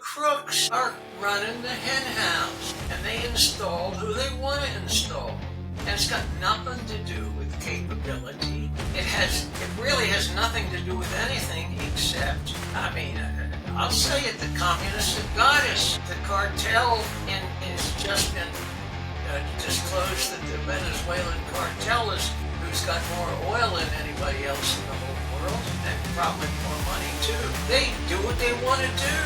crooks are running the hen house, and they installed who they want to install. And it's got nothing to do with capability. It really has nothing to do with anything except, I'll say it, the communists have got us. The cartel has just been disclosed that the Venezuelan cartel who's got more oil than anybody else in the whole world, and probably more money too. They do what they want to do.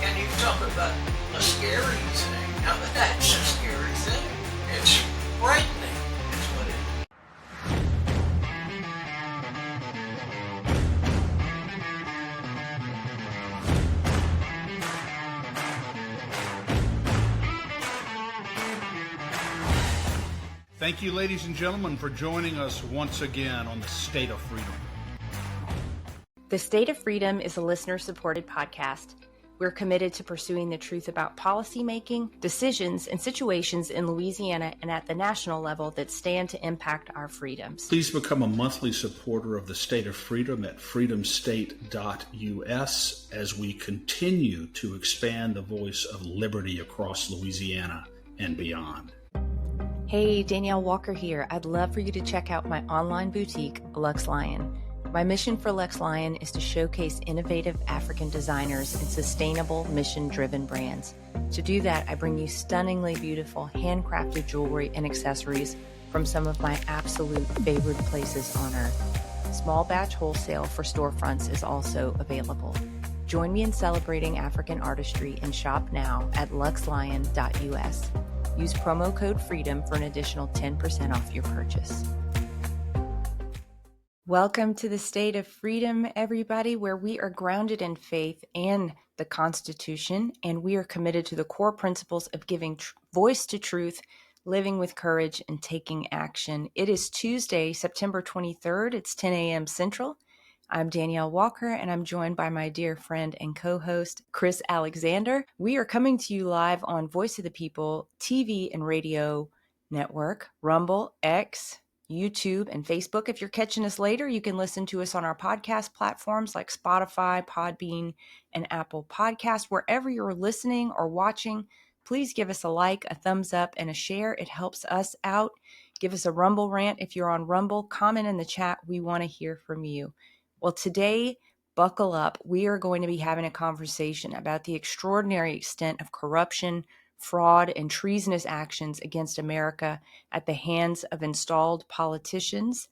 And you talk about a scary thing. Now that's a scary thing. It's frightening, is what it is. Thank you, ladies and gentlemen, for joining us once again on the State of Freedom. The State of Freedom is a listener-supported podcast. We're committed to pursuing the truth about policymaking, decisions, and situations in Louisiana and at the national level that stand to impact our freedoms. Please become a monthly supporter of the State of Freedom at freedomstate.us as we continue to expand the voice of liberty across Louisiana and beyond. Hey, Danielle Walker here. I'd love for you to check out my online boutique, Lux Lion. My mission for Lux Lion is to showcase innovative African designers and sustainable mission-driven brands. To do that, I bring you stunningly beautiful handcrafted jewelry and accessories from some of my absolute favorite places on earth. Small batch wholesale for storefronts is also available. Join me in celebrating African artistry and shop now at luxlion.us. Use promo code FREEDOM for an additional 10% off your purchase. Welcome to the State of Freedom, everybody, where we are grounded in faith and the Constitution, and we are committed to the core principles of giving voice to truth, living with courage, and taking action. It is Tuesday, September 23rd. It's 10 a.m. Central. I'm Danielle Walker, and I'm joined by my dear friend and co-host, Chris Alexander. We are coming to you live on Voice of the People TV and radio network, Rumble, X, YouTube, and Facebook. If you're catching us later, you can listen to us on our podcast platforms like Spotify, Podbean, and Apple Podcasts. Wherever you're listening or watching, please give us a like, a thumbs up, and a share. It helps us out. Give us a Rumble rant if you're on Rumble. Comment in the chat. We want to hear from you. Well, today, buckle up. We are going to be having a conversation about the extraordinary extent of corruption, fraud, and treasonous actions against America at the hands of installed politicians.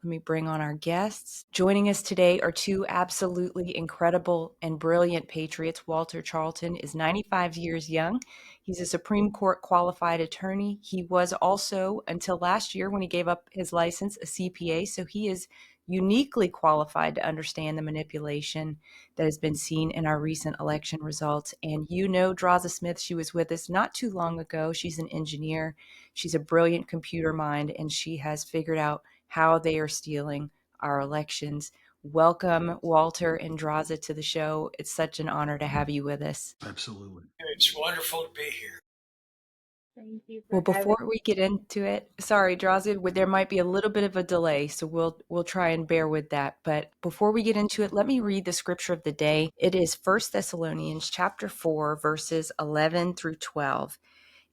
Let me bring on our guests. Joining us today are two absolutely incredible and brilliant patriots. Walter Charlton is 95 years young. He's a Supreme Court qualified attorney. He was also, until last year when he gave up his license, a CPA, so he is uniquely qualified to understand the manipulation that has been seen in our recent election results. And you know Draza Smith, she was with us not too long ago. She's an engineer. She's a brilliant computer mind, and she has figured out how they are stealing our elections. Welcome, Walter and Draza, to the show. It's such an honor to have you with us. Absolutely. It's wonderful to be here. Thank you. Well, before we get into it, sorry, Draza, there might be a little bit of a delay, so we'll try and bear with that. But before we get into it, let me read the scripture of the day. It is 1 Thessalonians chapter 4, verses 11 through 12.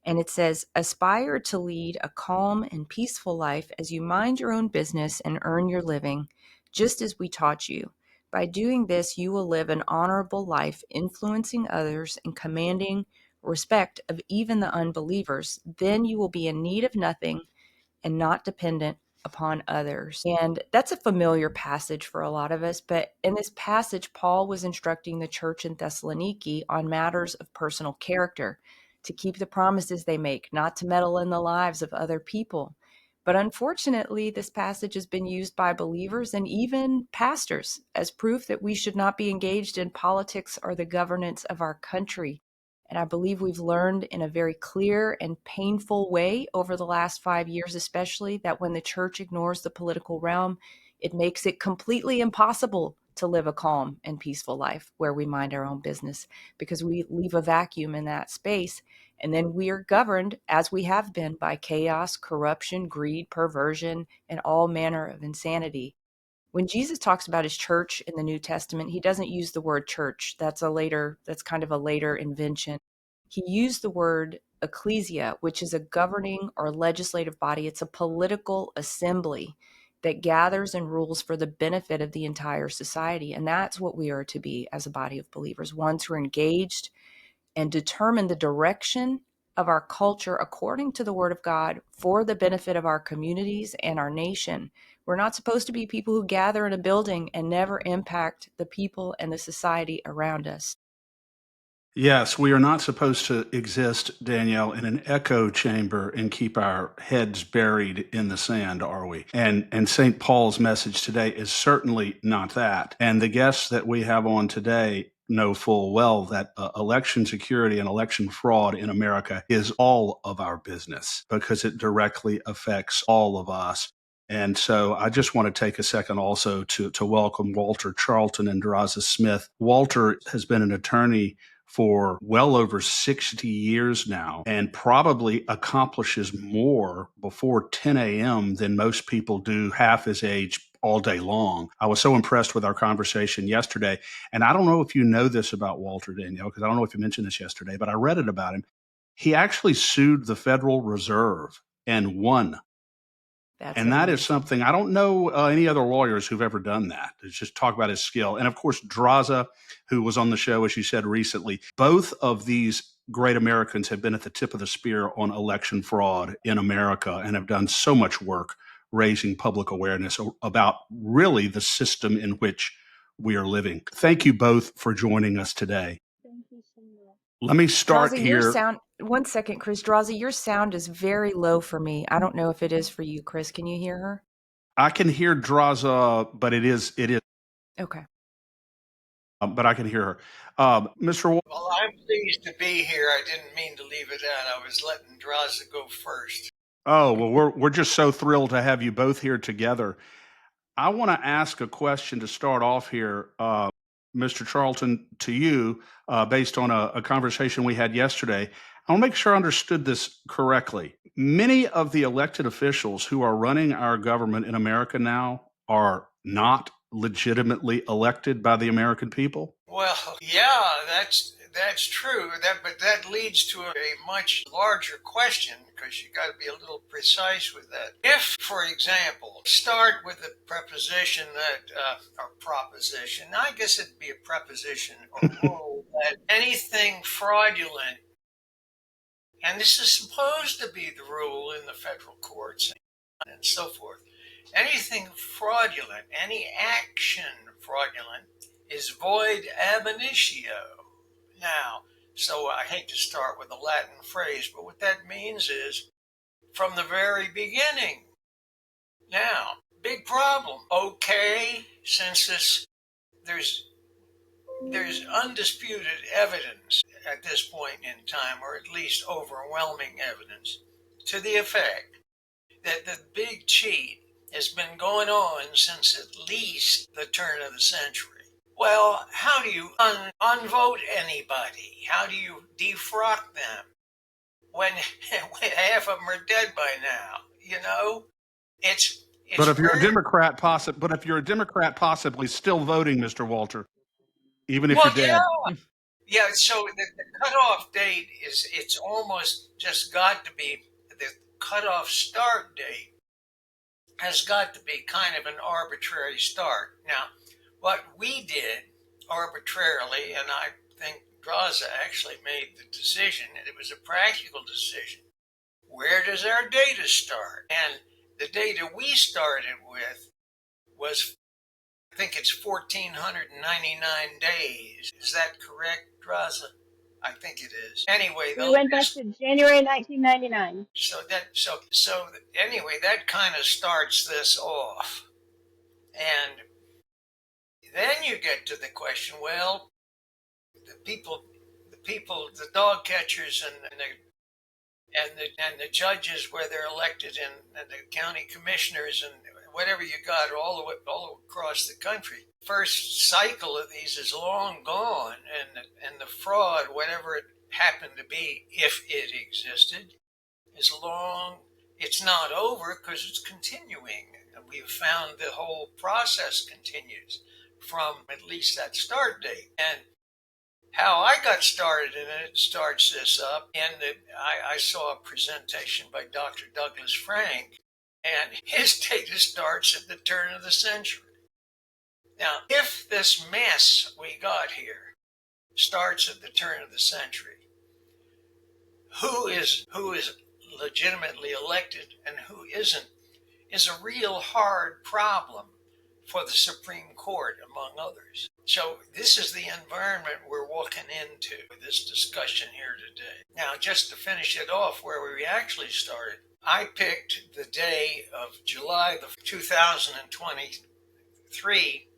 And it says, "Aspire to lead a calm and peaceful life as you mind your own business and earn your living, just as we taught you. By doing this, you will live an honorable life, influencing others and commanding respect of even the unbelievers. Then you will be in need of nothing and not dependent upon others." And that's a familiar passage for a lot of us. But in this passage, Paul was instructing the church in Thessaloniki on matters of personal character, to keep the promises they make, not to meddle in the lives of other people. But unfortunately, this passage has been used by believers and even pastors as proof that we should not be engaged in politics or the governance of our country. And I believe we've learned in a very clear and painful way over the last 5 years, especially, that when the church ignores the political realm, it makes it completely impossible to live a calm and peaceful life where we mind our own business, because we leave a vacuum in that space. And then we are governed, as we have been, by chaos, corruption, greed, perversion, and all manner of insanity. When Jesus talks about his church in the New Testament, he doesn't use the word church. That's kind of a later invention. He used the word ecclesia, which is a governing or legislative body. It's a political assembly that gathers and rules for the benefit of the entire society. And that's what we are to be as a body of believers, ones who are engaged and determine the direction of our culture according to the Word of God for the benefit of our communities and our nation. We're not supposed to be people who gather in a building and never impact the people and the society around us. Yes, we are not supposed to exist, Danielle, in an echo chamber and keep our heads buried in the sand, are we? And St. Paul's message today is certainly not that. And the guests that we have on today know full well that election security and election fraud in America is all of our business because it directly affects all of us. And so I just want to take a second also to welcome Walter Charlton and Draza Smith. Walter has been an attorney for well over 60 years now and probably accomplishes more before 10 a.m. than most people do half his age all day long. I was so impressed with our conversation yesterday. And I don't know if you know this about Walter, Danielle, because I don't know if you mentioned this yesterday, but I read it about him. He actually sued the Federal Reserve and won. That's And that amazing. is something I don't know any other lawyers who've ever done that. To just talk about his skill. And of course, Draza, who was on the show, as you said recently, both of these great Americans have been at the tip of the spear on election fraud in America and have done so much work raising public awareness about really the system in which we are living. Thank you both for joining us today. Thank you so much. Let me start Draza, here. 1 second, Chris. Draza, your sound is very low for me. I don't know if it is for you, Chris. Can you hear her? I can hear Draza, but it is. Okay. But I can hear her. Mr. Well, I'm pleased to be here. I didn't mean to leave it out. I was letting Draza go first. Oh, well, we're just so thrilled to have you both here together. I want to ask a question to start off here, Mr. Charlton, to you, based on a conversation we had yesterday. I want to make sure I understood this correctly. Many of the elected officials who are running our government in America now are not legitimately elected by the American people. Well, yeah, that's true. But that leads to a much larger question because you got to be a little precise with that. If, for example, start with a preposition or proposition, I guess it'd be a preposition or rule that anything fraudulent, and this is supposed to be the rule in the federal courts and so forth. Anything fraudulent, any action fraudulent, is void ab initio. Now, so I hate to start with a Latin phrase, but what that means is from the very beginning. Now, big problem. Okay, since there's undisputed evidence at this point in time, or at least overwhelming evidence, to the effect that the big cheat has been going on since at least the turn of the century. Well, how do you unvote anybody? How do you defrock them when half of them are dead by now? You know, it's But if you're a very, Democrat, possibly still voting, Mr. Walter, even if well, you're dead. yeah. So the cutoff date it's almost just got to be the cutoff start date has got to be kind of an arbitrary start. Now, what we did arbitrarily, and I think Draza actually made the decision, and it was a practical decision. Where does our data start? And the data we started with was, I think it's 1,499 days. Is that correct, Draza? I think it is. Anyway, We went back to January 1999. So anyway, that kind of starts this off, and then you get to the question. Well, the dog catchers and the judges, where they're elected, and the county commissioners and whatever you got all across the country. First cycle of these is long gone, and the fraud, whatever it happened to be, if it existed, is long. It's not over because it's continuing. we've found the whole process continues from at least that start date. And how I got started in it starts this up, and I saw a presentation by Dr. Douglas Frank, and his data starts at the turn of the century. Now, if this mess we got here starts at the turn of the century, who is legitimately elected and who isn't is a real hard problem for the Supreme Court, among others. So this is the environment we're walking into with this discussion here today. Now, just to finish it off where we actually started, I picked the day of July the 2023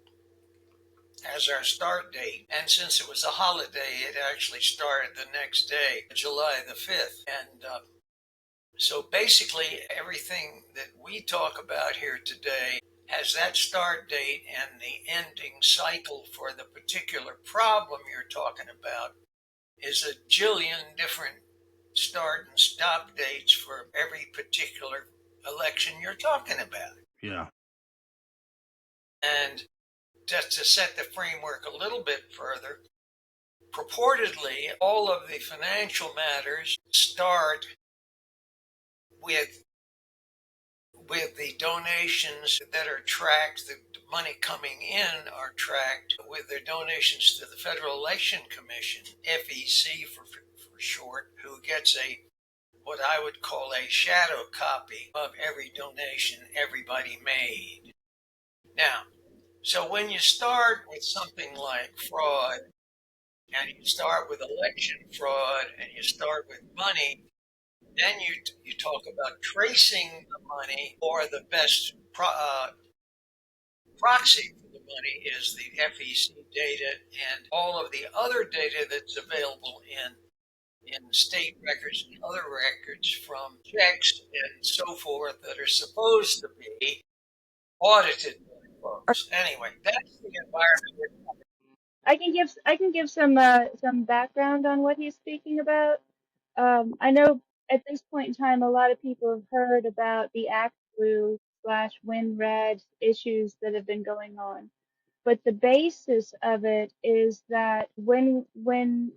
as our start date, and since it was a holiday, it actually started the next day, July the 5th. And so basically everything that we talk about here today has that start date, and the ending cycle for the particular problem you're talking about is a jillion different start and stop dates for every particular election you're talking about. Yeah. And just to set the framework a little bit further, purportedly all of the financial matters start with the donations that are tracked. The money coming in are tracked with the donations to the Federal Election Commission, FEC for short, who gets what I would call a shadow copy of every donation everybody made. Now, so when you start with something like fraud, and you start with election fraud, and you start with money, then you talk about tracing the money, or the best proxy for the money is the FEC data and all of the other data that's available in state records and other records from checks and so forth that are supposed to be audited by folks. Anyway, that's the environment we're in. I can give some background on what he's speaking about. I know at this point in time, a lot of people have heard about the Act Blue slash WinRed issues that have been going on. But the basis of it is that when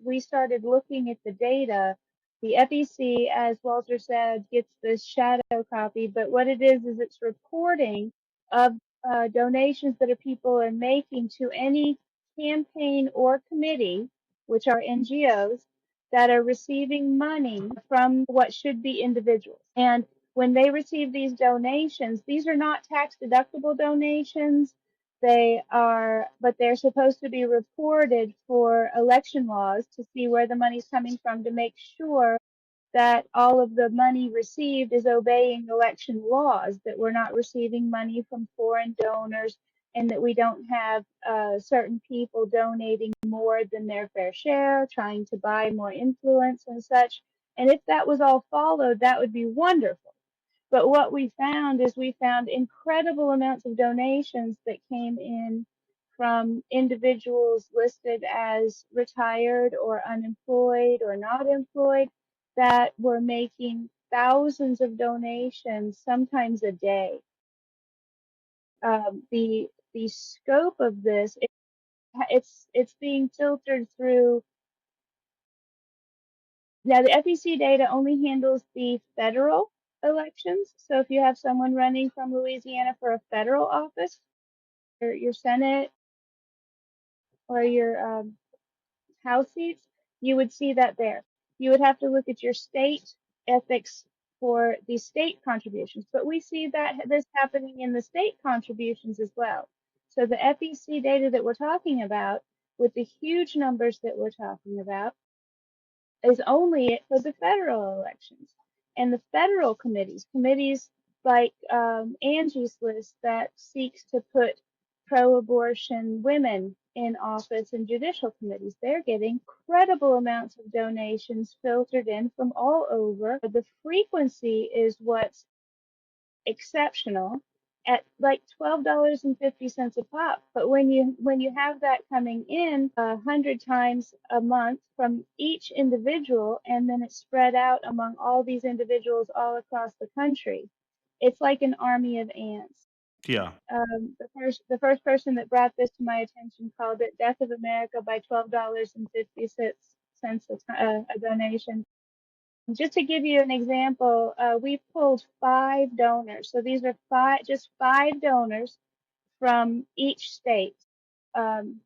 we started looking at the data, the FEC, as Walter said, gets this shadow copy. But what it is it's reporting of donations that people are making to any campaign or committee, which are NGOs, that are receiving money from what should be individuals. And when they receive these donations, these are not tax deductible donations. But they're supposed to be reported for election laws to see where the money's coming from, to make sure that all of the money received is obeying election laws, that we're not receiving money from foreign donors, and that we don't have certain people donating more than their fair share, trying to buy more influence and such. And if that was all followed, that would be wonderful. But what we found is we found incredible amounts of donations that came in from individuals listed as retired or unemployed or not employed, that were making thousands of donations, sometimes a day. The scope of this, it's being filtered through. Now, the FEC data only handles the federal elections. So if you have someone running from Louisiana for a federal office, or your Senate or your House seats, you would see that there. You would have to look at your state ethics for the state contributions. But we see that this happening in the state contributions as well. So the FEC data that we're talking about, with the huge numbers that we're talking about, is only for the federal elections. And the federal committees like Angie's List that seeks to put pro-abortion women in office and judicial committees, they're getting credible amounts of donations filtered in from all over. The frequency is what's exceptional, at like $12.50 a pop. But when you have that coming in 100 times a month from each individual, and then it's spread out among all these individuals all across the country, it's like an army of ants. Yeah. The first person that brought this to my attention called it "Death of America" by $12.50 a donation. Just to give you an example, we pulled 5 donors. So these are five donors from each state, um,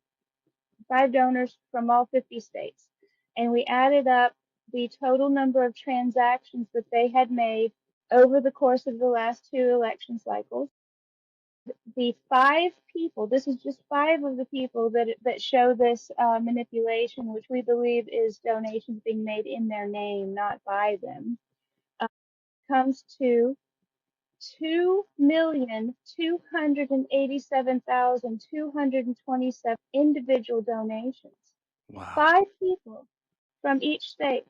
5 donors from all 50 states. And we added up the total number of transactions that they had made over the course of the last 2 election cycles. The 5 people, this is just 5 of the people that show this manipulation, which we believe is donations being made in their name, not by them, comes to 2,287,227 individual donations. Wow. 5 people from each state.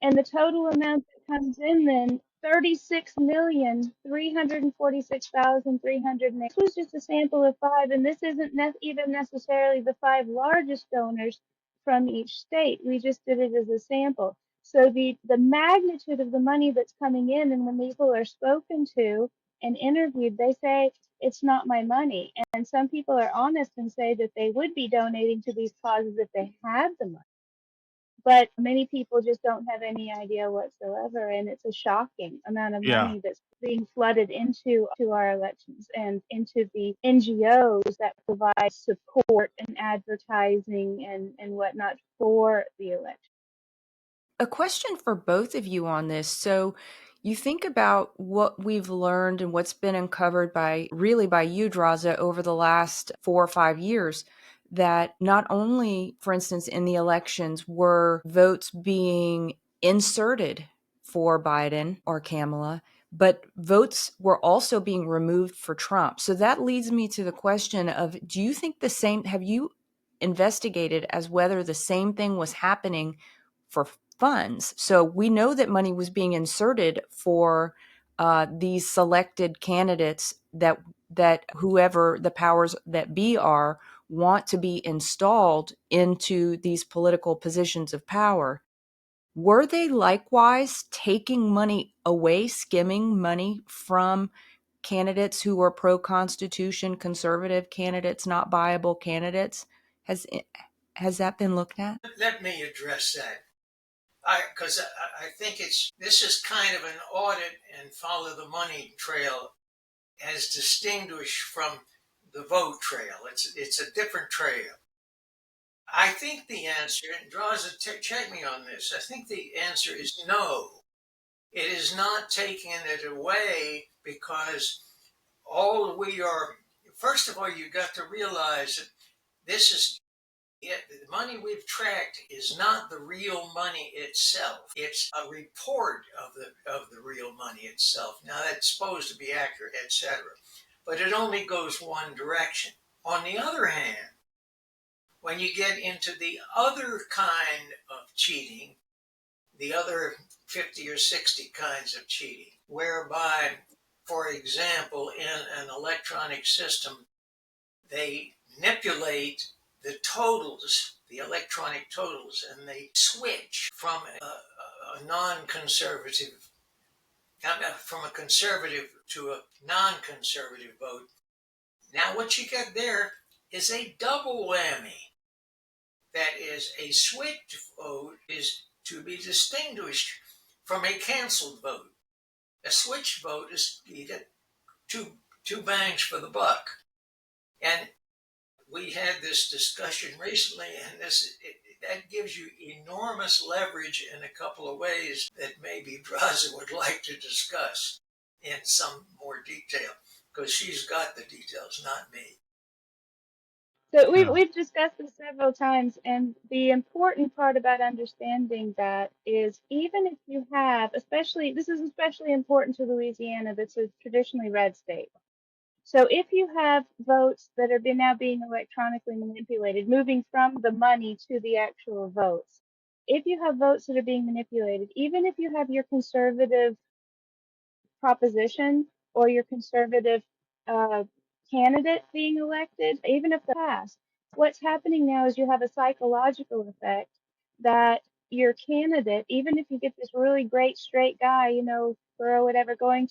And the total amount that comes in then, 36,346,300. This was just a sample of 5, and this isn't even necessarily the 5 largest donors from each state. We just did it as a sample. So the magnitude of the money that's coming in, and when people are spoken to and interviewed, they say, it's not my money. And some people are honest and say that they would be donating to these causes if they had the money. But many people just don't have any idea whatsoever, and it's a shocking amount of Yeah. money that's being flooded into our elections and into the NGOs that provide support and advertising and whatnot for the election. A question for both of you on this. So you think about what we've learned and what's been uncovered by you, Draza, over the last 4 or 5 years, that not only, for instance, in the elections were votes being inserted for Biden or Kamala, but votes were also being removed for Trump. So that leads me to the question of, do you think have you investigated as whether the same thing was happening for funds? So we know that money was being inserted for these selected candidates that whoever the powers that be are want to be installed into these political positions of power. Were they likewise taking money away, skimming money from candidates who were pro-Constitution, conservative candidates, not viable candidates? Has that been looked at? Let me address that. Because I think this is kind of an audit and follow the money trail as distinguished from the vote trail. It's a different trail. I think the answer, and Draza, check me on this. I think the answer is no. It is not taking it away because first of all, you got to realize that this is the money we've tracked is not the real money itself. It's a report of the real money itself. Now that's supposed to be accurate, etc. But it only goes one direction. On the other hand, when you get into the other kind of cheating, the other 50 or 60 kinds of cheating, whereby, for example, in an electronic system, they manipulate the totals, the electronic totals, and they switch from a non-conservative, from a conservative to a non-conservative vote. Now what you get there is a double whammy. That is, a switch vote is to be distinguished from a canceled vote. A switch vote is you get two bangs for the buck. And we had this discussion recently, and that gives you enormous leverage in a couple of ways that maybe Draza would like to discuss in some more detail, because she's got the details, not me. So Yeah. we've discussed this several times, and the important part about understanding that is, even if you have, this is especially important to Louisiana, that's a traditionally red state. So if you have votes that are now being electronically manipulated, moving from the money to the actual votes, if you have votes that are being manipulated, even if you have your conservative proposition or your conservative uh, candidate being elected, even if they pass, what's happening now is you have a psychological effect that your candidate, even if you get this really great straight guy, or whatever, going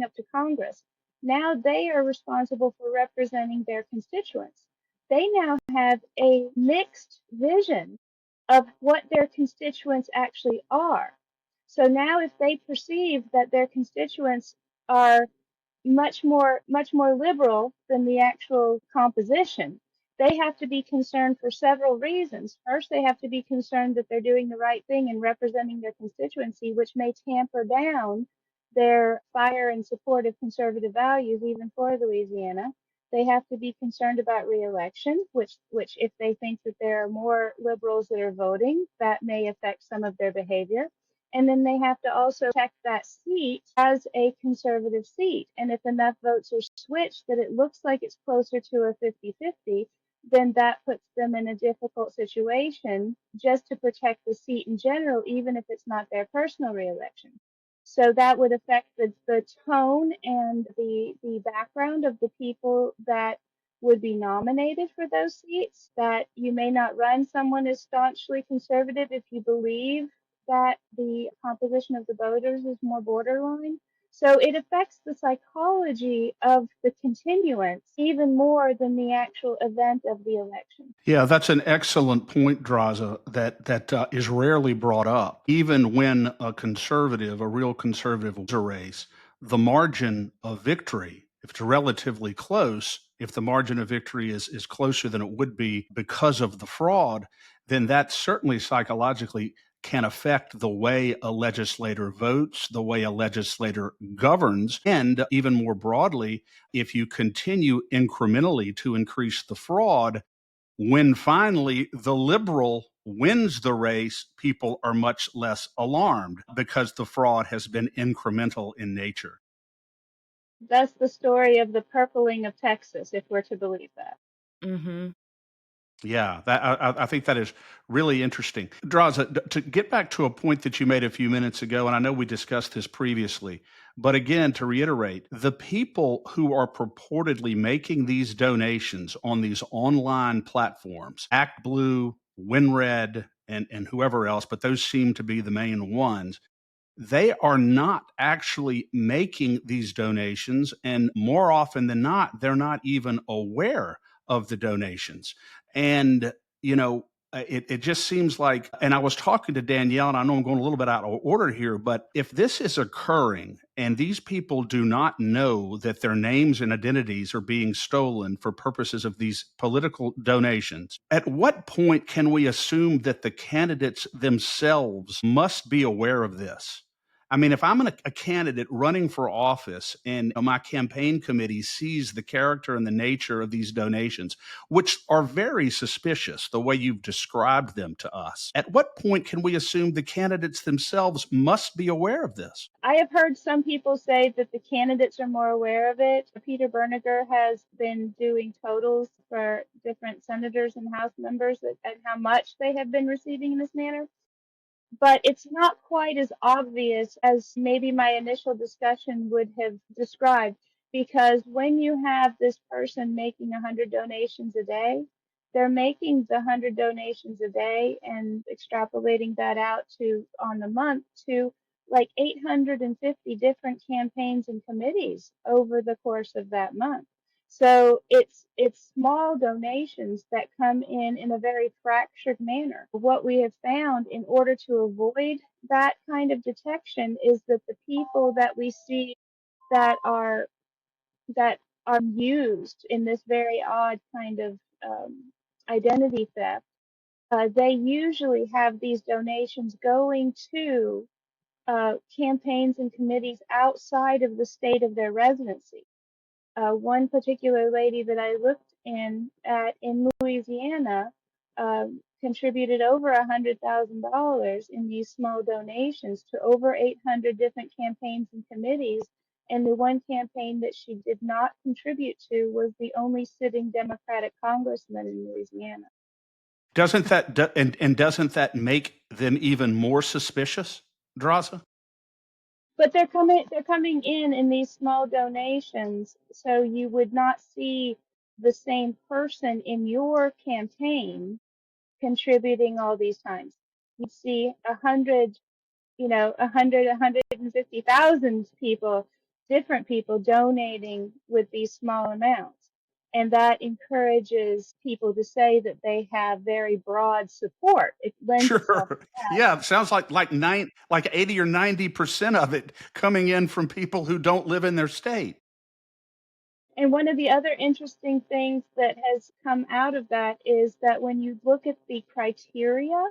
up to Congress, now they are responsible for representing their constituents. They now have a mixed vision of what their constituents actually are. So now if they perceive that their constituents are much more liberal than the actual composition, they have to be concerned for several reasons. First, they have to be concerned that they're doing the right thing and representing their constituency, which may tamper down their fire and support of conservative values, even for Louisiana. They have to be concerned about reelection, which if they think that there are more liberals that are voting, that may affect some of their behavior. And then they have to also check that seat as a conservative seat. And if enough votes are switched that it looks like it's closer to a 50-50, then that puts them in a difficult situation just to protect the seat in general, even if it's not their personal reelection. So that would affect the tone and the background of the people that would be nominated for those seats. That you may not run someone as staunchly conservative if you believe that the composition of the voters is more borderline. So it affects the psychology of the continuance even more than the actual event of the election. Yeah, that's an excellent point, Draza, that is rarely brought up. Even when a conservative, a real conservative, wins a race, the margin of victory, if it's relatively close, if the margin of victory is closer than it would be because of the fraud, then that certainly psychologically can affect the way a legislator votes, the way a legislator governs, and even more broadly, if you continue incrementally to increase the fraud, when finally the liberal wins the race, people are much less alarmed because the fraud has been incremental in nature. That's the story of the purpling of Texas, if we're to believe that. Mm-hmm. Yeah, I think that is really interesting. Draza, to get back to a point that you made a few minutes ago, and I know we discussed this previously, but again, to reiterate, the people who are purportedly making these donations on these online platforms, Act Blue, WinRed, and whoever else, but those seem to be the main ones, they are not actually making these donations. And more often than not, they're not even aware of the donations. And, it just seems like, and I was talking to Danielle, and I know I'm going a little bit out of order here, but if this is occurring and these people do not know that their names and identities are being stolen for purposes of these political donations, at what point can we assume that the candidates themselves must be aware of this? I mean, if I'm a candidate running for office and my campaign committee sees the character and the nature of these donations, which are very suspicious, the way you've described them to us, at what point can we assume the candidates themselves must be aware of this? I have heard some people say that the candidates are more aware of it. Peter Berniger has been doing totals for different senators and House members and how much they have been receiving in this manner. But it's not quite as obvious as maybe my initial discussion would have described, because when you have this person making 100 donations a day, they're making the 100 donations a day and extrapolating that out to on the month to like 850 different campaigns and committees over the course of that month. So it's small donations that come in a very fractured manner. What we have found in order to avoid that kind of detection is that the people that we see that are that are used in this very odd kind of identity theft, they usually have these donations going to campaigns and committees outside of the state of their residency. One particular lady that I looked in Louisiana contributed over $100,000 in these small donations to over 800 different campaigns and committees. And the one campaign that she did not contribute to was the only sitting Democratic congressman in Louisiana. Doesn't that and doesn't that make them even more suspicious, Draza? But they're coming in these small donations, so you would not see the same person in your campaign contributing all these times. You'd see 150,000 people different people donating with these small amounts. And that encourages people to say that they have very broad support. It lends itself Sure. to that. Yeah, it sounds like 80 or 90% of it coming in from people who don't live in their state. And one of the other interesting things that has come out of that is that when you look at the criteria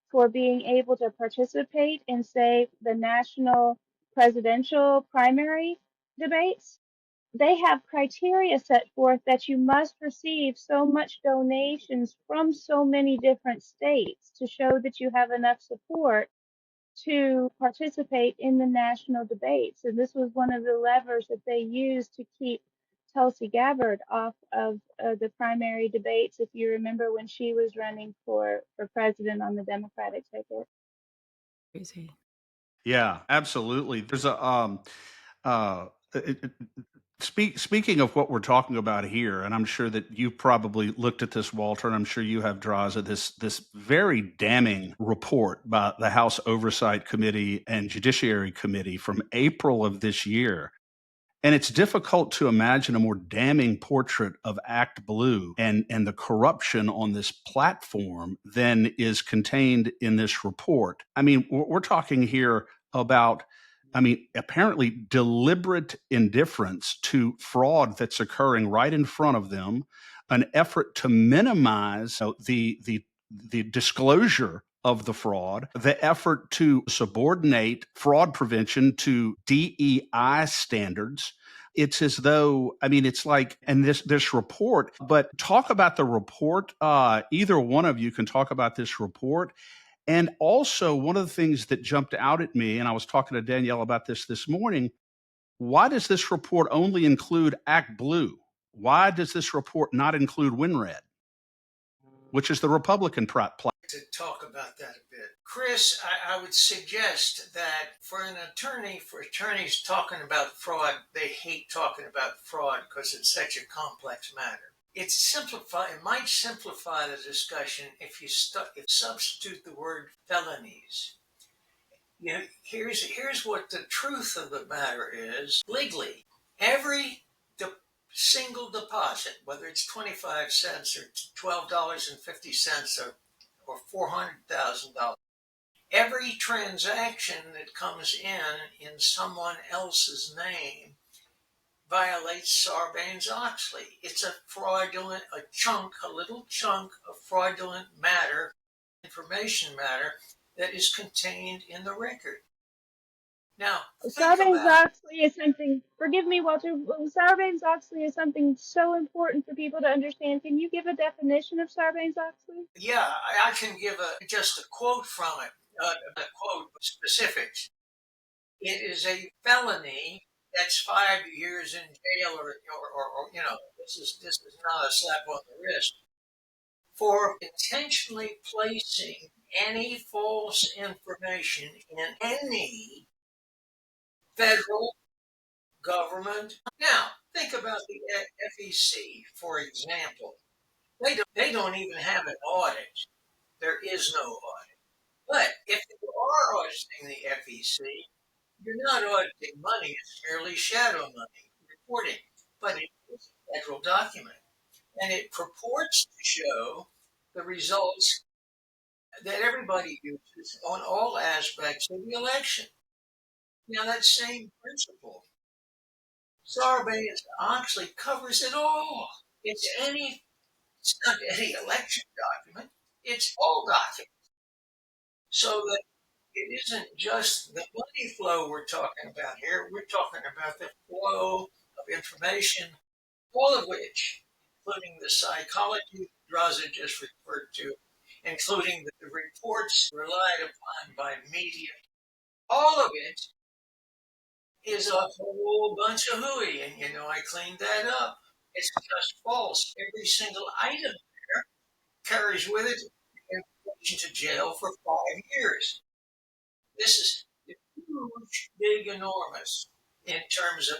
for being able to participate in, say, the national presidential primary debates, they have criteria set forth that you must receive so much donations from so many different states to show that you have enough support to participate in the national debates. And this was one of the levers that they used to keep Tulsi Gabbard off of the primary debates, if you remember when she was running for president on the Democratic ticket. Crazy. Yeah, absolutely. There's a uh it, it- speaking of what we're talking about here, and I'm sure that you've probably looked at this, Walter, and I'm sure you have, Draza, this very damning report by the House Oversight Committee and Judiciary Committee from April of this year. And it's difficult to imagine a more damning portrait of Act Blue and the corruption on this platform than is contained in this report. I mean, we're talking here about, apparently deliberate indifference to fraud that's occurring right in front of them, an effort to minimize the disclosure of the fraud, the effort to subordinate fraud prevention to DEI standards. It's as though, it's like, and this report, but talk about the report. Either one of you can talk about this report. And also, one of the things that jumped out at me, and I was talking to Danielle about this morning, why does this report only include Act Blue? Why does this report not include WinRed, which is the Republican plan? To talk about that a bit. Chris, I would suggest that for attorneys talking about fraud, they hate talking about fraud because it's such a complex matter. It might simplify the discussion if you substitute the word felonies. Here's what the truth of the matter is. Legally, every single deposit, whether it's 25 cents or $12.50 or $400,000, every transaction that comes in someone else's name violates Sarbanes-Oxley. It's a little chunk of fraudulent matter, information matter that is contained in the record. Now, Sarbanes-Oxley is something, forgive me, Walter, Sarbanes-Oxley is something so important for people to understand. Can you give a definition of Sarbanes-Oxley? Yeah, I can give just a quote from it, a quote with specifics. It is a felony that's 5 years in jail, or this is not a slap on the wrist, for intentionally placing any false information in any federal government. Now, think about the FEC, for example. They don't even have an audit. There is no audit. But if you are auditing the FEC, you're not auditing money, it's merely shadow money reporting. But it is a federal document. And it purports to show the results that everybody uses on all aspects of the election. Now, that same principle, Sarbanes-Oxley covers it all. It's not any election document, it's all documents. So that it isn't just the money flow we're talking about here, we're talking about the flow of information, all of which, including the psychology Draza just referred to, including the reports relied upon by media, all of it is a whole bunch of hooey. And I cleaned that up. It's just false. Every single item there carries with it information to jail for 5 years. This is huge, big, enormous in terms of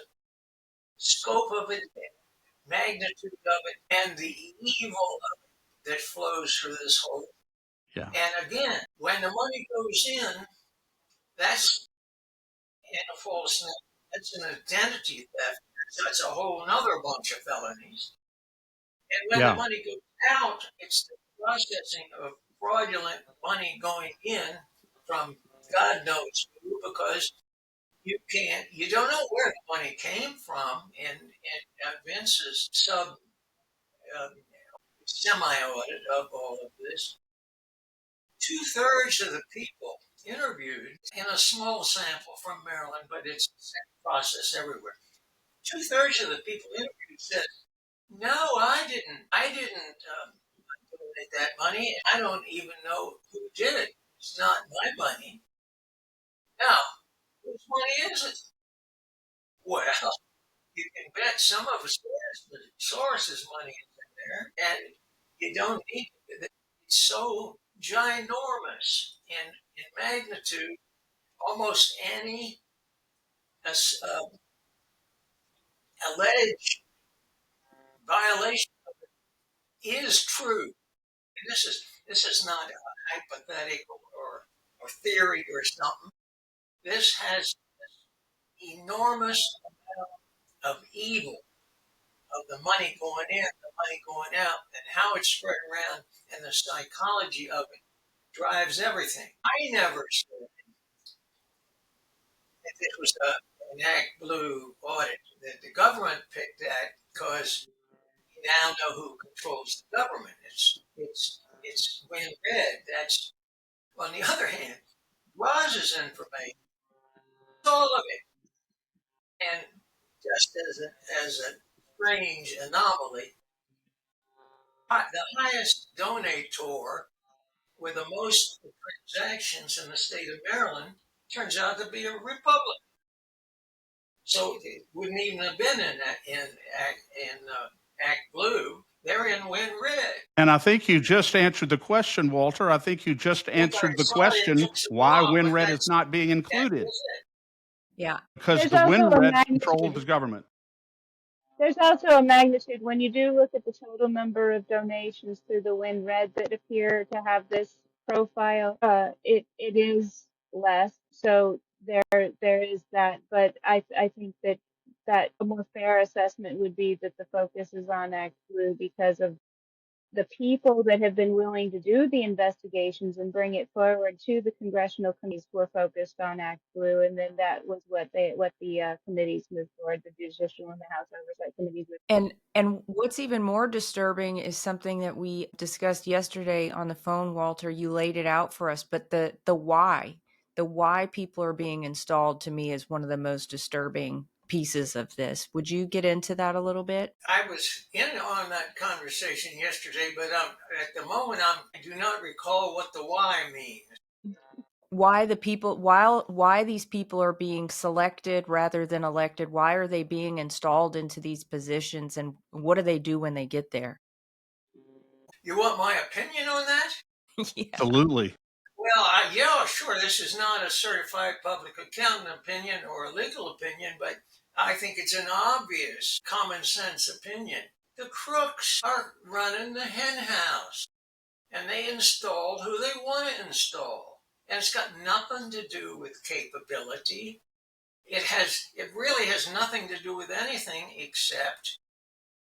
scope of it, magnitude of it, and the evil of it that flows through this whole. Yeah. And again, when the money goes in, that's in a false It's an identity theft. So it's a whole other bunch of felonies. And when the Yeah. money goes out, it's the processing of fraudulent money going in from God knows who, because you don't know where the money came from. And Vince's uh, semi-audit of all of this, 2/3 of the people interviewed in a small sample from Maryland, but it's the same process everywhere. 2/3 of the people interviewed said, "No, I didn't donate that money. I don't even know who did it. It's not my money." Now, whose money is it? Well, you can bet some of us the source's money is in there, and you don't need it. It's so ginormous in magnitude. Almost any alleged violation is true. And this is not a hypothetical or theory or something. This has enormous amount of evil of the money going in, the money going out, and how it's spread around, and the psychology of it drives everything. I never said that it was an Act Blue audit. That the government picked that because you now know who controls the government. It's when red. That's on the other hand, Ross's information, all of it, and just as a strange anomaly, the highest donator with the most transactions in the state of Maryland turns out to be a Republican. So it wouldn't even have been in that Act Blue. They're in Win Red. And I think you just answered the question, Walter. I think you just Well, but answered the sorry it question took so why long, but WinRed is that's not being that included. is it. Yeah. Because There's the also a WinRed controls magnitude. the government. There's also a magnitude when you do look at the total number of donations through the WinRed that appear to have this profile. It is less. So there is that. But I think that a more fair assessment would be that the focus is on Act Blue because of the people that have been willing to do the investigations and bring it forward to the congressional committees were focused on Act Blue, and then that was what the committees moved forward, the judicial and the House oversight committees moved. And what's even more disturbing is something that we discussed yesterday on the phone, Walter. You laid it out for us, but the why people are being installed to me is one of the most disturbing pieces of this. Would you get into that a little bit? I was in on that conversation yesterday, but at the moment I do not recall what the why means. Why why these people are being selected rather than elected? Why are they being installed into these positions, and what do they do when they get there? You want my opinion on that? Yeah. Absolutely. Well, yeah, sure. This is not a certified public accountant opinion or a legal opinion, but I think it's an obvious common sense opinion. The crooks are running the hen house, and they installed who they want to install. And it's got nothing to do with capability. It really has nothing to do with anything except,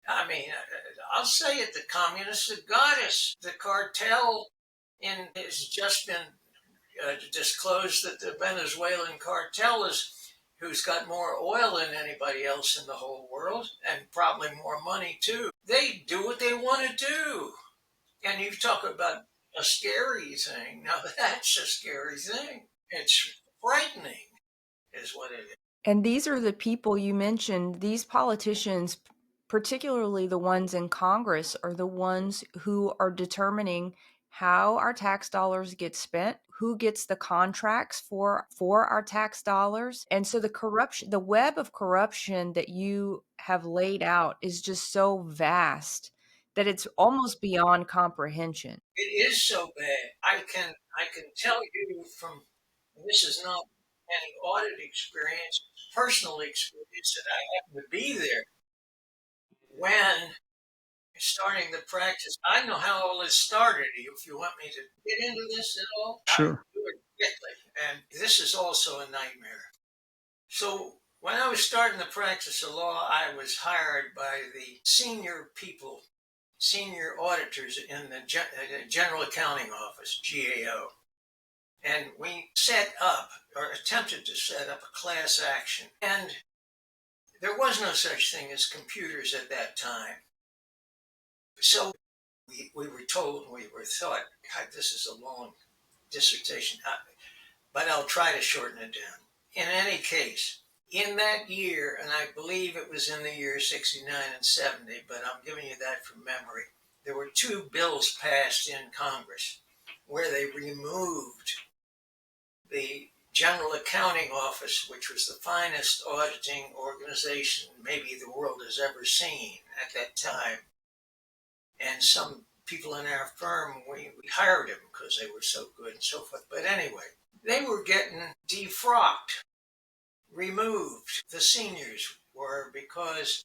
I mean, I'll say it, the communists have got us. The cartel has just been disclosed that the Venezuelan cartel is who's got more oil than anybody else in the whole world, and probably more money too. They do what they want to do. And you talk about a scary thing. Now that's a scary thing. It's frightening, is what it is. And these are the people you mentioned, these politicians, particularly the ones in Congress, are the ones who are determining how our tax dollars get spent, who gets the contracts for our tax dollars. And so the web of corruption that you have laid out is just so vast that it's almost beyond comprehension. It is so bad. I can tell you from, this is not any audit experience, personal experience that I happened to be there when starting the practice. I know how all this started. If you want me to get into this at all, I'll Sure. do it quickly. And this is also a nightmare. So When I was starting the practice of law, I was hired by the senior auditors in the General Accounting Office, GAO. And we set up, or attempted to set up, a class action. And there was no such thing as computers at that time. So we were told, we were thought, God, this is a long dissertation, but I'll try to shorten it down. In any case, in that year, and I believe it was in the year 69 and 70, but I'm giving you that from memory, there were two bills passed in Congress where they removed the General Accounting Office, which was the finest auditing organization maybe the world has ever seen at that time. And some people in our firm, we hired them because they were so good and so forth. But anyway, they were getting defrocked, removed. The seniors were, because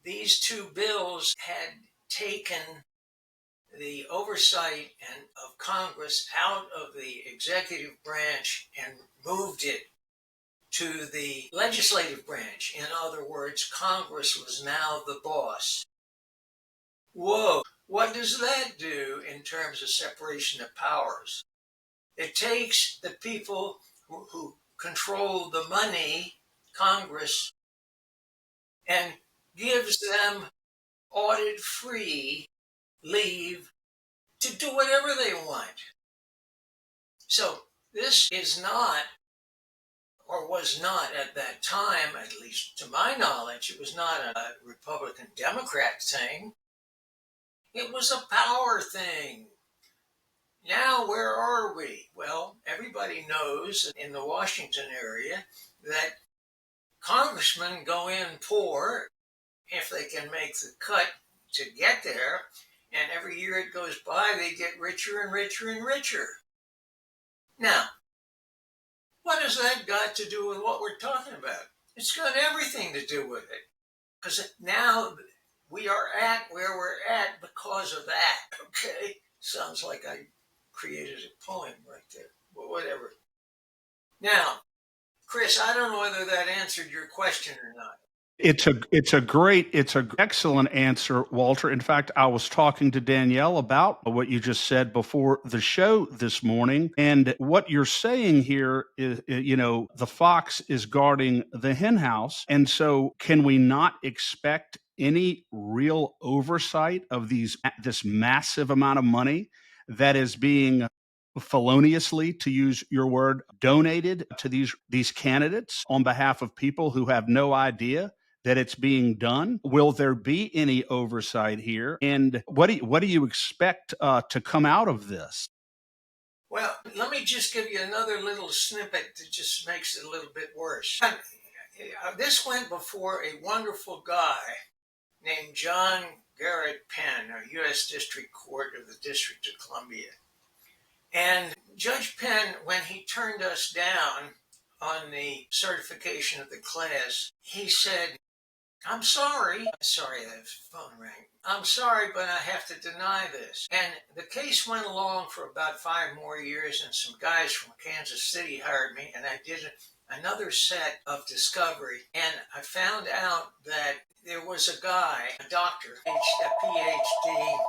these two bills had taken the oversight of Congress out of the executive branch and moved it to the legislative branch. In other words, Congress was now the boss. Whoa, what does that do in terms of separation of powers? It takes the people who control the money, Congress, and gives them audit-free leave to do whatever they want. So this is not, or was not at that time, at least to my knowledge, it was not a Republican-Democrat thing. It was a power thing. Now, where are we? Well, everybody knows in the Washington area that congressmen go in poor if they can make the cut to get there, and every year it goes by, they get richer and richer and richer. Now, what has that got to do with what we're talking about? It's got everything to do with it, because now we are at where we're at because of that, okay? Sounds like I created a poem right there, but whatever. Now, Chris, I don't know whether that answered your question or not. It's an excellent answer, Walter. In fact, I was talking to Danielle about what you just said before the show this morning. And what you're saying here is, the fox is guarding the hen house. And so can we not expect any real oversight of this massive amount of money that is being feloniously, to use your word, donated to these candidates on behalf of people who have no idea that it's being done? Will there be any oversight here? And what do you expect to come out of this? Well, let me just give you another little snippet that just makes it a little bit worse. This went before a wonderful guy named John Garrett Penn, a U.S. District Court of the District of Columbia. And Judge Penn, when he turned us down on the certification of the class, he said, I'm sorry, the phone rang. I'm sorry, but I have to deny this. And the case went along for about 5 more years, and some guys from Kansas City hired me, and I did another set of discovery. And I found out that there was a guy, a doctor, a PhD.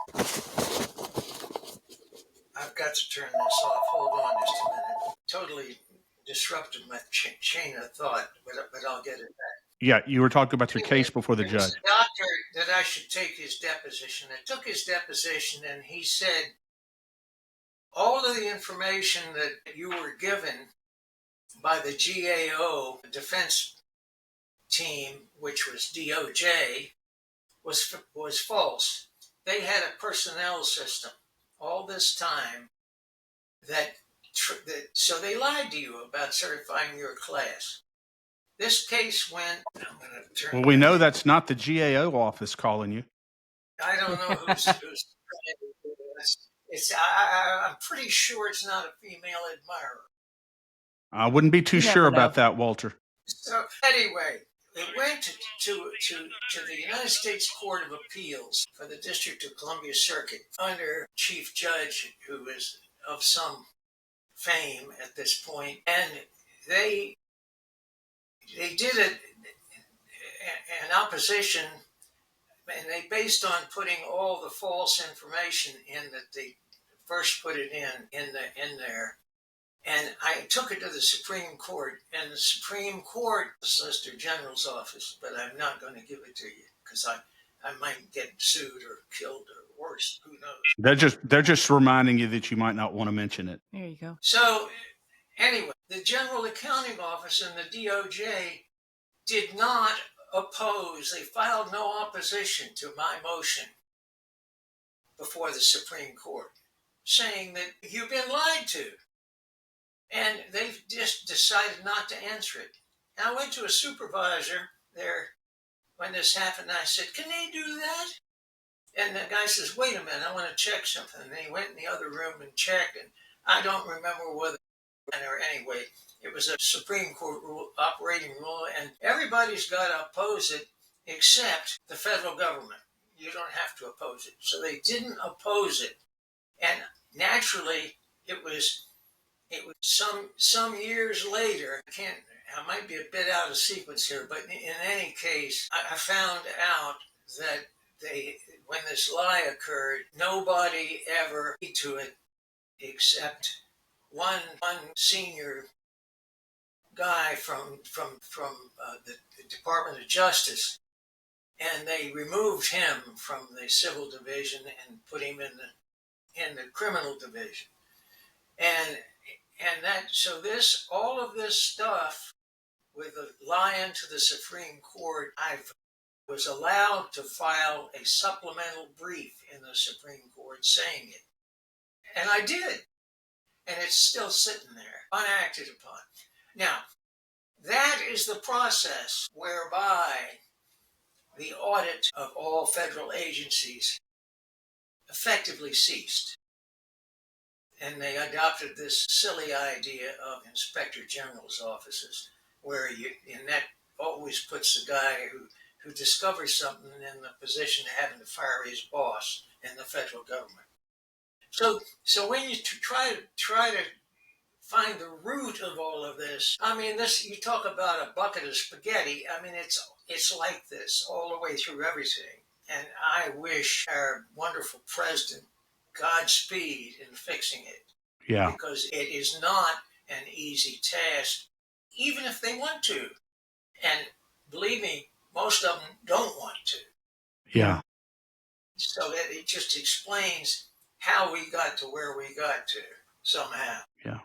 I've got to turn this off. Hold on just a minute. Totally disrupted my chain of thought, but I'll get it back. Yeah, you were talking about your case before the judge. The doctor that I should take his deposition. I took his deposition, and he said, all of the information that you were given by the GAO defense team, which was DOJ, was false. They had a personnel system all this time so they lied to you about certifying your class. This case went. Well, we know that's not the GAO office calling you. I don't know who's trying to do this. I'm pretty sure it's not a female admirer. I wouldn't be too sure about that, Walter. So anyway, it went to the United States Court of Appeals for the District of Columbia Circuit under Chief Judge, who is of some fame at this point, and they they did it in opposition, and they based on putting all the false information in that they first put it in there. And I took it to the Supreme Court, and the Supreme Court, the Solicitor General's office, but I'm not going to give it to you because I might get sued or killed or worse. Who knows? They're just reminding you that you might not want to mention it. There you go. So anyway, the General Accounting Office and the DOJ did not oppose. They filed no opposition to my motion before the Supreme Court, saying that you've been lied to. And they've just decided not to answer it. And I went to a supervisor there when this happened. And I said, "Can they do that?" And the guy says, "Wait a minute, I want to check something." And he went in the other room and checked. And I don't remember whether, or anyway, it was a Supreme Court rule, operating rule, and everybody's got to oppose it except the federal government. You don't have to oppose it. So they didn't oppose it. And naturally, it was some years later. I might be a bit out of sequence here, but in any case, I found out that when this lie occurred, nobody ever agreed to it except one senior guy from the Department of Justice, and they removed him from the civil division and put him in the criminal division, and so all of this stuff with the lying to the Supreme Court, I was allowed to file a supplemental brief in the Supreme Court saying it, and I did, and it's still sitting there unacted upon. Now, that is the process whereby the audit of all federal agencies effectively ceased. And they adopted this silly idea of inspector general's offices, where and that always puts the guy who discovers something in the position of having to fire his boss in the federal government. So when you try to find the root of all of this, I mean, you talk about a bucket of spaghetti. I mean, it's like this all the way through everything. And I wish our wonderful president Godspeed in fixing it. Yeah. Because it is not an easy task, even if they want to. And believe me, most of them don't want to. Yeah. So it just explains how we got to where we got to somehow. Yeah.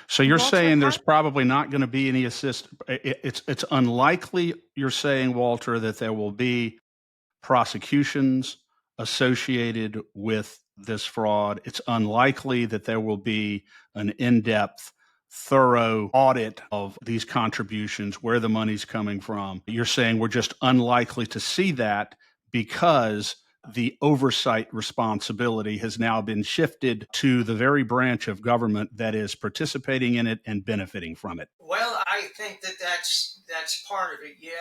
So you're Walter, saying there's probably not going to be any assist. It's unlikely, you're saying, Walter, that there will be prosecutions associated with this fraud. It's unlikely that there will be an in-depth, thorough audit of these contributions, where the money's coming from. You're saying we're just unlikely to see that because the oversight responsibility has now been shifted to the very branch of government that is participating in it and benefiting from it. Well, I think that's part of it, yeah,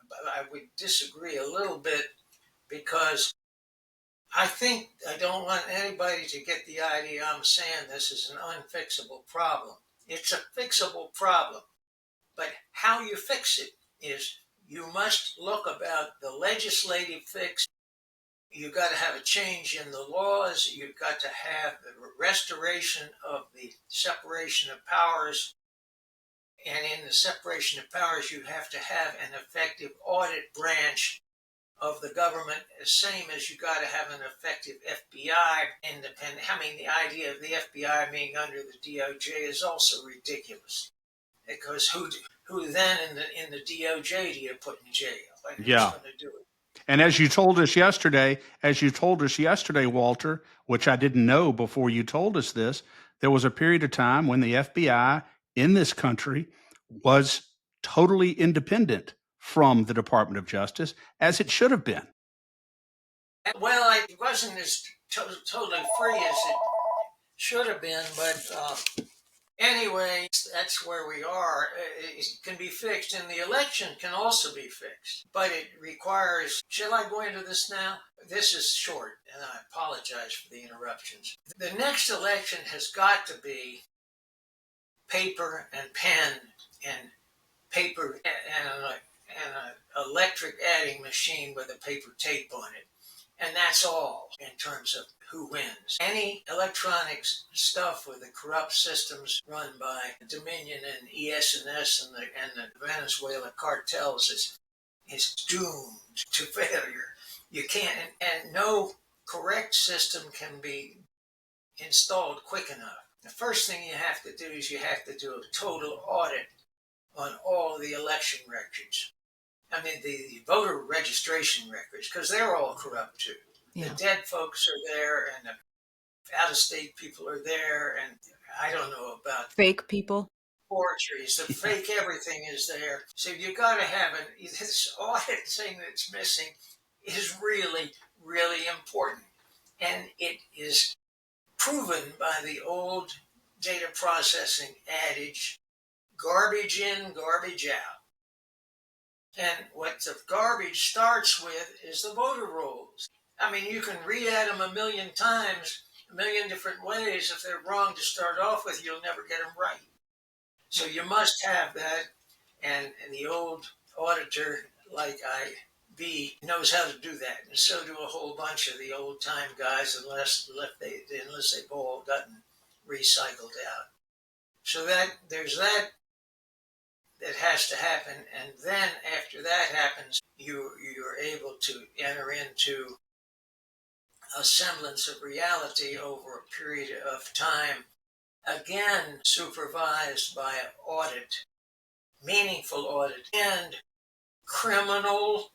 but I would disagree a little bit, because I don't want anybody to get the idea I'm saying this is an unfixable problem. It's a fixable problem. But how you fix it is you must look about the legislative fix. You've got to have a change in the laws. You've got to have the restoration of the separation of powers. And in the separation of powers, you have to have an effective audit branch of the government, the same as you got to have an effective FBI independent. I mean, the idea of the FBI being under the DOJ is also ridiculous, because who then in the DOJ do you put in jail? Like, Yeah. who's going to do it? And as you told us yesterday, Walter, which I didn't know before you told us this, there was a period of time when the FBI in this country was totally independent from the Department of Justice, as it should have been. Well, it wasn't as totally free as it should have been, but anyway, that's where we are. It can be fixed, and the election can also be fixed, but it requires... Shall I go into this now? This is short, and I apologize for the interruptions. The next election has got to be paper and pen and paper and an electric adding machine with a paper tape on it. And that's all in terms of who wins. Any electronics stuff with the corrupt systems run by Dominion and ES&S and the Venezuela cartels is doomed to failure. You can't, and no correct system can be installed quick enough. The first thing you have to do is you have to do a total audit on all the election records. I mean, the voter registration records, because they're all corrupt too. Yeah. The dead folks are there, and the out-of-state people are there, and I don't know about fake people. Forgeries, the fake everything is there. So you got to have this audit thing that's missing is really, really important, and it is proven by the old data processing adage: garbage in, garbage out. And what the garbage starts with is the voter rolls. I mean, you can read at them a million times, a million different ways. If they're wrong to start off with, you'll never get them right. So you must have that. And the old auditor, like IB, knows how to do that. And so do a whole bunch of the old time guys, unless they've all gotten recycled out. So there's that has to happen, and then after that happens, you're able to enter into a semblance of reality over a period of time, again supervised by audit, meaningful audit, and criminal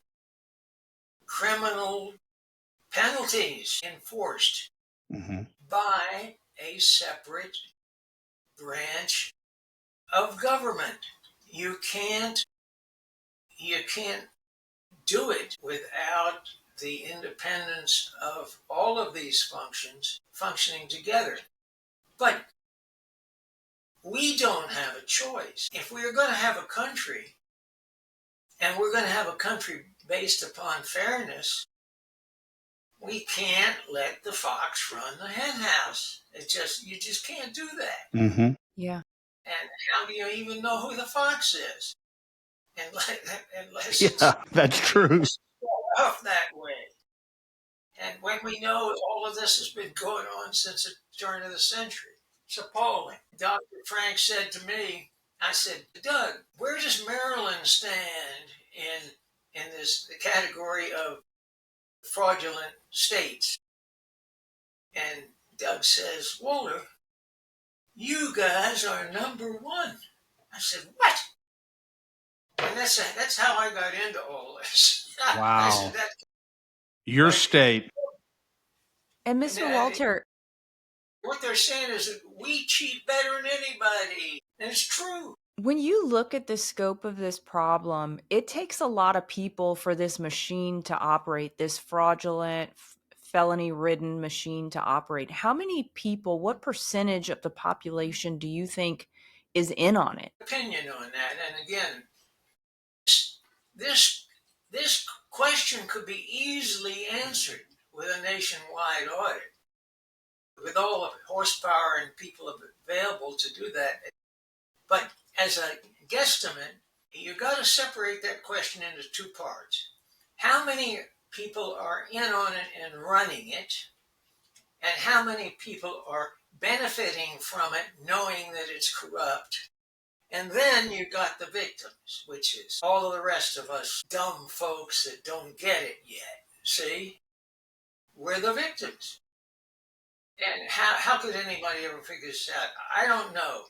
penalties enforced by a separate branch of government. You can't do it without the independence of all of these functions functioning together. But we don't have a choice. If we are going to have a country, and we're going to have a country based upon fairness, we can't let the fox run the hen house. You just can't do that. Mm-hmm. Yeah. And how do you even know who the fox is? Unless that's true. Off that way. And when we know all of this has been going on since the turn of the century, it's appalling. Dr. Frank said to me, I said, Doug, where does Maryland stand in this the category of fraudulent states? And Doug says, Walter, you guys are number one. I said, what? And that's how I got into all this. Wow. Your state. And Mr. Walter, what they're saying is that we cheat better than anybody. And it's true. When you look at the scope of this problem, it takes a lot of people for this machine to operate, this fraudulent, felony-ridden machine to operate. How many people, what percentage of the population do you think is in on it? Opinion on that. And again, this question could be easily answered with a nationwide audit, with all the horsepower and people available to do that. But as a guesstimate, you've got to separate that question into two parts. How many people are in on it and running it, and how many people are benefiting from it, knowing that it's corrupt? And then you got the victims, which is all of the rest of us dumb folks that don't get it yet. See? We're the victims. And how could anybody ever figure this out? I don't know.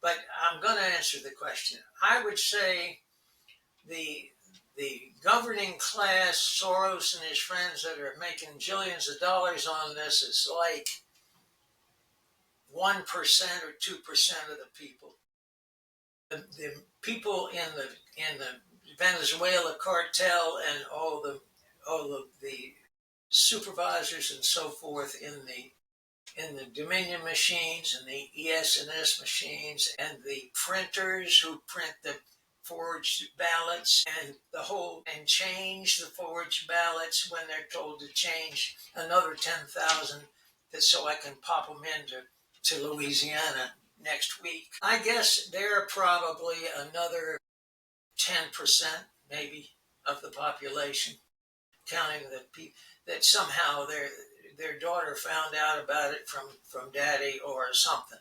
But I'm going to answer the question. I would say the governing class, Soros and his friends that are making jillions of dollars on this, is like 1% or 2% of the people. The people in the Venezuela cartel and all of the supervisors and so forth in the Dominion machines and the ES&S machines and the printers who print the forged ballots and change the forged ballots when they're told to change another 10,000 so I can pop them to Louisiana next week. I guess they're probably another 10% maybe of the population, counting that somehow their daughter found out about it from daddy or something.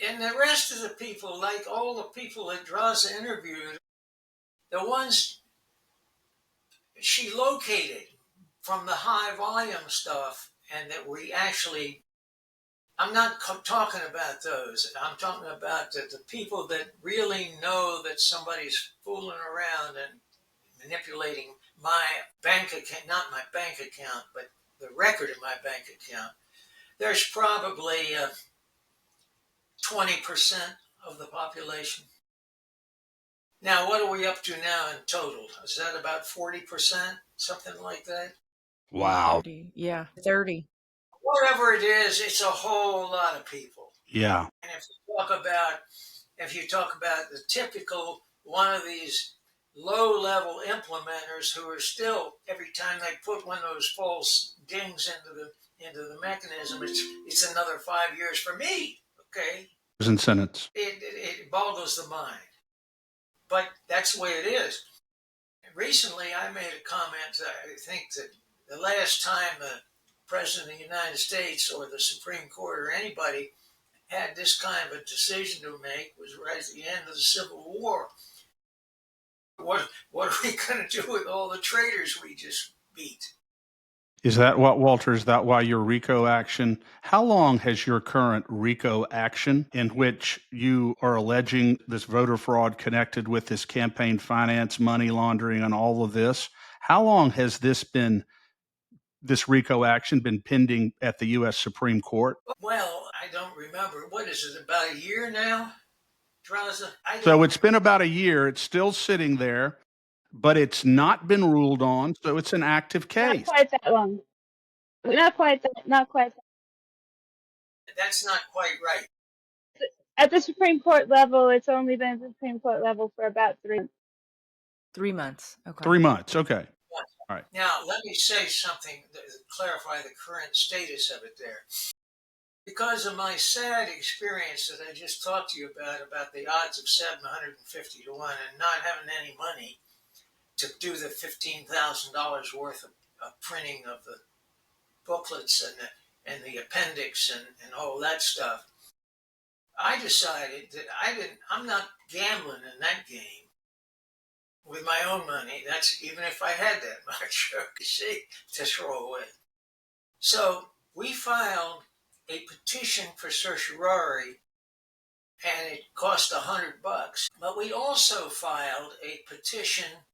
And the rest of the people, like all the people that Draza interviewed, the ones she located from the high volume stuff, and that we actually, I'm not talking about those. I'm talking about the people that really know that somebody's fooling around and manipulating my bank account, not my bank account, but the record of my bank account. There's probably 20% of the population. Now, what are we up to now in total? Is that about 40%? Something like that? Wow. 30. Yeah, 30. Whatever it is, it's a whole lot of people. Yeah. And if you talk about the typical one of these low-level implementers who are still, every time they put one of those false dings into the mechanism, it's another 5 years for me. Okay, In sentence. it boggles the mind, but that's the way it is. Recently, I made a comment. I think that the last time the President of the United States or the Supreme Court or anybody had this kind of a decision to make was right at the end of the Civil War. What are we going to do with all the traitors we just beat? Is that what, Walter? Is that why your RICO action? How long has your current RICO action, in which you are alleging this voter fraud connected with this campaign finance, money laundering, and all of this? How long has this RICO action been pending at the U.S. Supreme Court? Well, I don't remember. What is it, about a year now, Draza? So it's been about a year. It's still sitting there, but it's not been ruled on. So it's an active Not case. quite that long. Not quite that. That's not quite right. At the Supreme Court level, it's only been at the Supreme Court level for about 3 months. 3 months. Okay. 3 months. Okay. All right. Now, let me say something to clarify the current status of it there. Because of my sad experience that I just talked to you about the odds of 750 to 1 and not having any money to do the $15,000 worth of printing of the booklets and the appendix and all that stuff, I decided that I'm not gambling in that game with my own money. That's even if I had that much, you see, to throw away. So we filed a petition for certiorari, and it cost $100. But we also filed a petition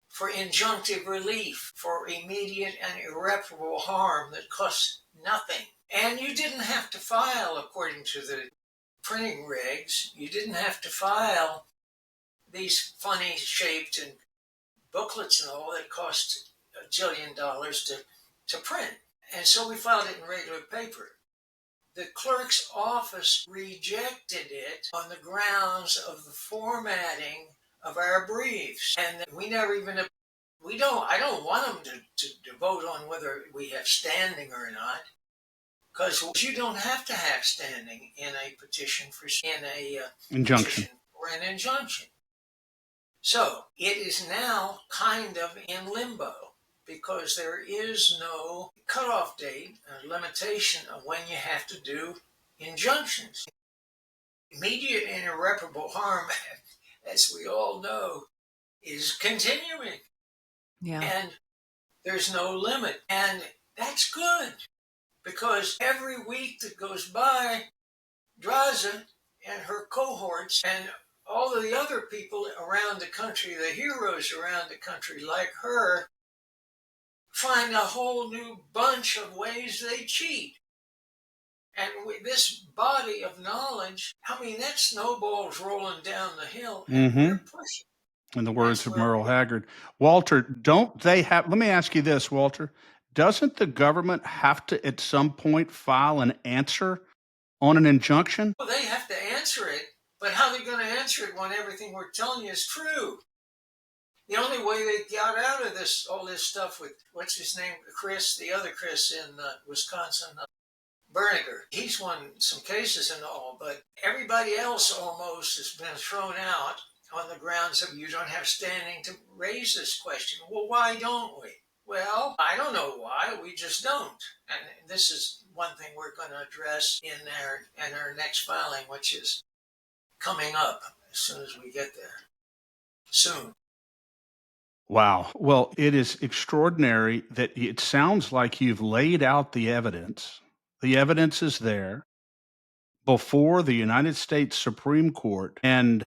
for injunctive relief for immediate and irreparable harm that costs nothing. And you didn't have to file, according to the printing regs, you didn't have to file these funny shaped and booklets and all that cost $1 jillion to print. And so we filed it in regular paper. The clerk's office rejected it on the grounds of the formatting of our briefs. And we never even, I don't want them to vote on whether we have standing or not, because you don't have to have standing in a petition Injunction. Petition or an injunction. So it is now kind of in limbo, because there is no cutoff date, a limitation of when you have to do injunctions. Immediate and irreparable harm, as we all know, is continuing. Yeah. And there's no limit. And that's good, because every week that goes by, Draza and her cohorts and all of the other people around the country, the heroes around the country like her, find a whole new bunch of ways they cheat. And with this body of knowledge, I mean, that snowball's rolling down the hill, and we're pushing. In the words of Merle Haggard. Walter, let me ask you this, Walter. Doesn't the government have to at some point file an answer on an injunction? Well, they have to answer it, but how are they going to answer it when everything we're telling you is true? The only way they got out of all this stuff with, what's his name, Chris, the other Chris in Wisconsin, Berniger. He's won some cases and all, but everybody else almost has been thrown out on the grounds of you don't have standing to raise this question. Well, why don't we? Well, I don't know why. We just don't. And this is one thing we're going to address in our next filing, which is coming up as soon as we get there. Soon. Wow. Well, it is extraordinary that it sounds like you've laid out the evidence. The evidence is there before the United States Supreme Court, and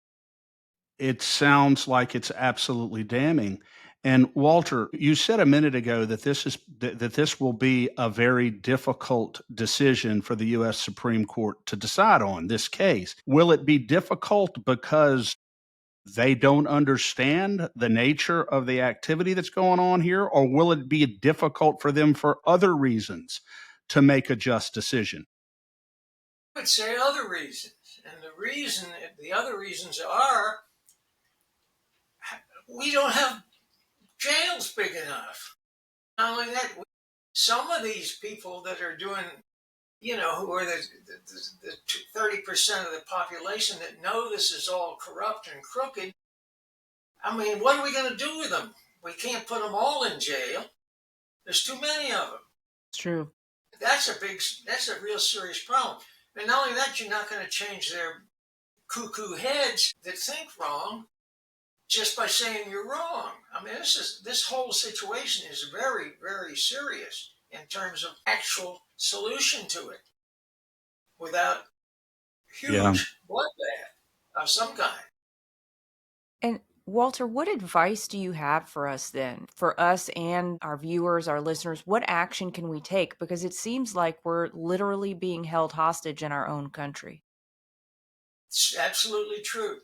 it sounds like it's absolutely damning. And Walter, you said a minute ago that this will be a very difficult decision for the US Supreme Court to decide on this case. Will it be difficult because they don't understand the nature of the activity that's going on here, or will it be difficult for them for other reasons to make a just decision? I would say other reasons. And the other reasons are we don't have jails big enough. Not only that, some of these people that are doing, who are the 30% of the population that know this is all corrupt and crooked, I mean, what are we going to do with them? We can't put them all in jail. There's too many of them. It's true. That's a real serious problem. And not only that, you're not going to change their cuckoo heads that think wrong just by saying you're wrong. I mean, this whole situation is very, very serious in terms of actual solution to it without huge bloodbath of some kind. And Walter, what advice do you have for us then? For us and our viewers, our listeners, what action can we take? Because it seems like we're literally being held hostage in our own country. It's absolutely true.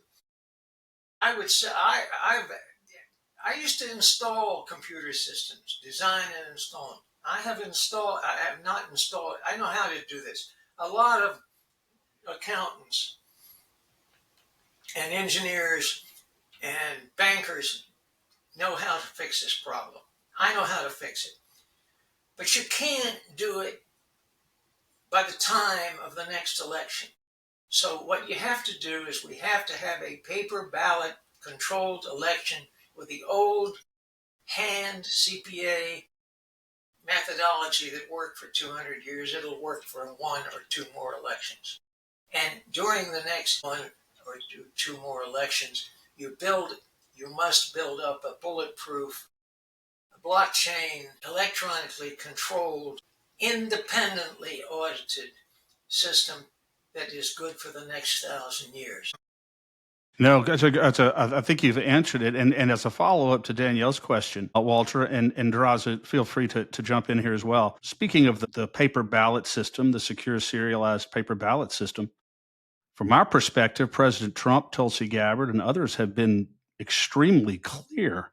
I would say I used to install computer systems, design and install them. I have not installed, I know how to do this. A lot of accountants and engineers and bankers know how to fix this problem. I know how to fix it. But you can't do it by the time of the next election. So what you have to do is we have to have a paper ballot controlled election with the old hand CPA methodology that worked for 200 years. It'll work for one or two more elections. And during the next one or two more elections, you must build up a bulletproof, blockchain, electronically controlled, independently audited system that is good for the next 1,000 years. No, I think you've answered it. And as a follow-up to Danielle's question, Walter, and Draza, feel free to jump in here as well. Speaking of the paper ballot system, the secure serialized paper ballot system, from our perspective, President Trump, Tulsi Gabbard, and others have been extremely clear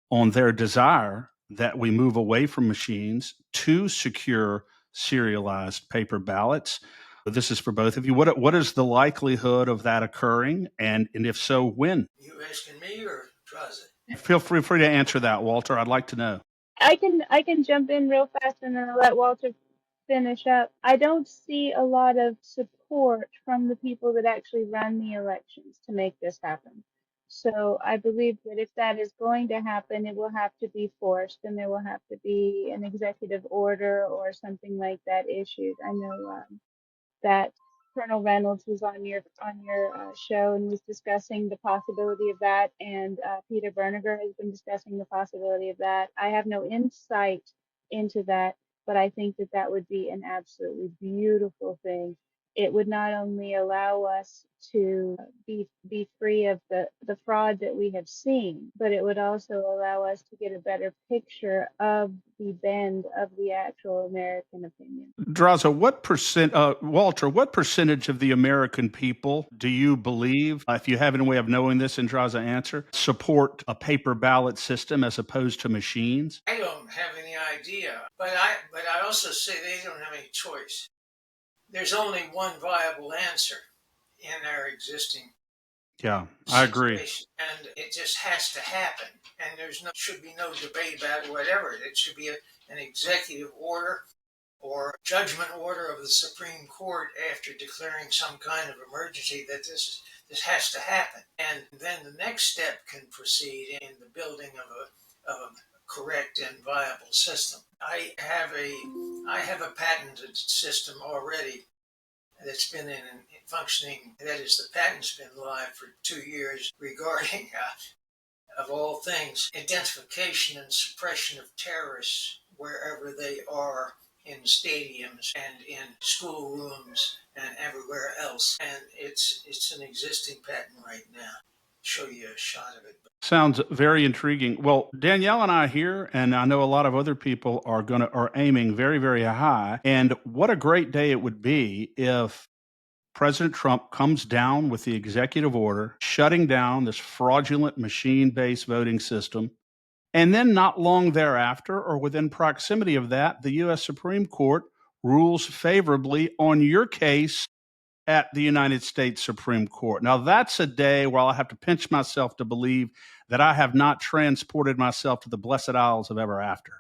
on their desire that we move away from machines to secure serialized paper ballots. This is for both of you. What is the likelihood of that occurring? And if so, when? You asking me or Draza? Feel free to answer that, Walter. I'd like to know. I can jump in real fast and then I'll let Walter finish up. I don't see a lot of support from the people that actually run the elections to make this happen. So I believe that if that is going to happen, it will have to be forced and there will have to be an executive order or something like that issued. I know that Colonel Reynolds was on your show and was discussing the possibility of that, and Peter Berniger has been discussing the possibility of that. I have no insight into that, but I think that that would be an absolutely beautiful thing. It would not only allow us to be free of the fraud that we have seen, but it would also allow us to get a better picture of the bend of the actual American opinion. Draza, Walter, what percentage of the American people do you believe, if you have any way of knowing this, and Draza answer, support a paper ballot system as opposed to machines? I don't have any idea, but I also say they don't have any choice. There's only one viable answer in our existing Yeah, I agree. situation, and it just has to happen. And should be no debate about it, whatever. It should be an executive order or judgment order of the Supreme Court after declaring some kind of emergency that this has to happen. And then the next step can proceed in the building of a correct and viable system. I have a patented system already that's been in functioning. That is, the patent's been live for 2 years regarding, of all things, identification and suppression of terrorists wherever they are in stadiums and in schoolrooms and everywhere else. And it's an existing patent right now. Show you a shot of it. Sounds very intriguing. Well, Danielle and I here, and I know a lot of other people are aiming very, very high. And what a great day it would be if President Trump comes down with the executive order shutting down this fraudulent machine-based voting system. And then not long thereafter, or within proximity of that, the U.S. Supreme Court rules favorably on your case at the United States Supreme Court. Now, that's a day where I'll have to pinch myself to believe that I have not transported myself to the blessed isles of ever after.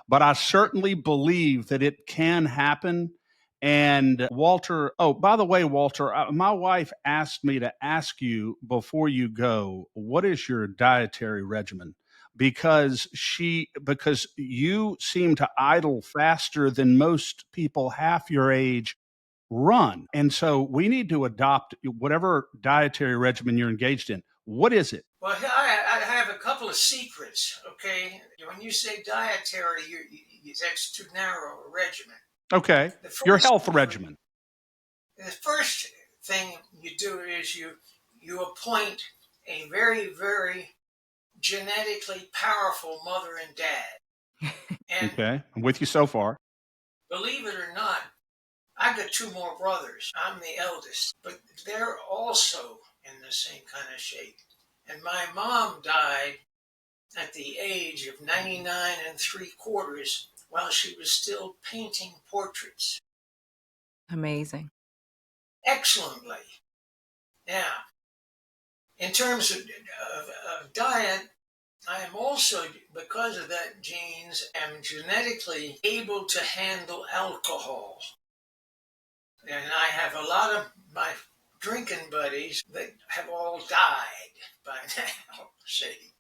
But I certainly believe that it can happen. And Walter, oh, by the way, Walter, my wife asked me to ask you before you go, what is your dietary regimen? Because you seem to idle faster than most people half your age run. And so we need to adopt whatever dietary regimen you're engaged in. What is it? Well, I have a couple of secrets, okay? When you say dietary, that's too narrow a regimen. Okay, your health regimen. The first thing you do is you appoint a very, very genetically powerful mother and dad. And okay, I'm with you so far. Believe it or not, I've got 2 more brothers. I'm the eldest, but they're also in the same kind of shape. And my mom died at the age of 99 3/4 while she was still painting portraits. Amazing. Excellently. Now, in terms of diet, I am also, because of that genes, am genetically able to handle alcohol. And I have a lot of my drinking buddies that have all died by now, see.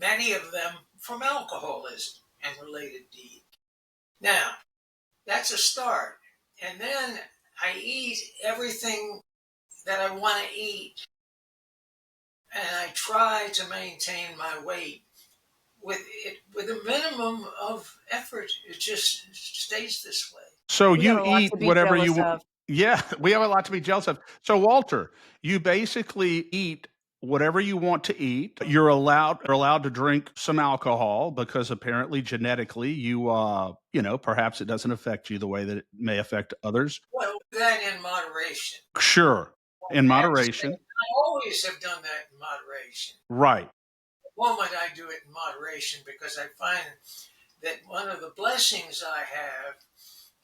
Many of them from alcoholism and related deeds. Now, that's a start. And then I eat everything that I want to eat. And I try to maintain my weight with a minimum of effort. It just stays this way. So We have you a lot eat to be whatever you jealous want. of. Yeah, we have a lot to be jealous of. So Walter, you basically eat whatever you want to eat. You're allowed to drink some alcohol because apparently genetically you perhaps it doesn't affect you the way that it may affect others. Well, that in moderation. Sure, in moderation. I always have done that in moderation. Right. The moment I do it in moderation, because I find that one of the blessings I have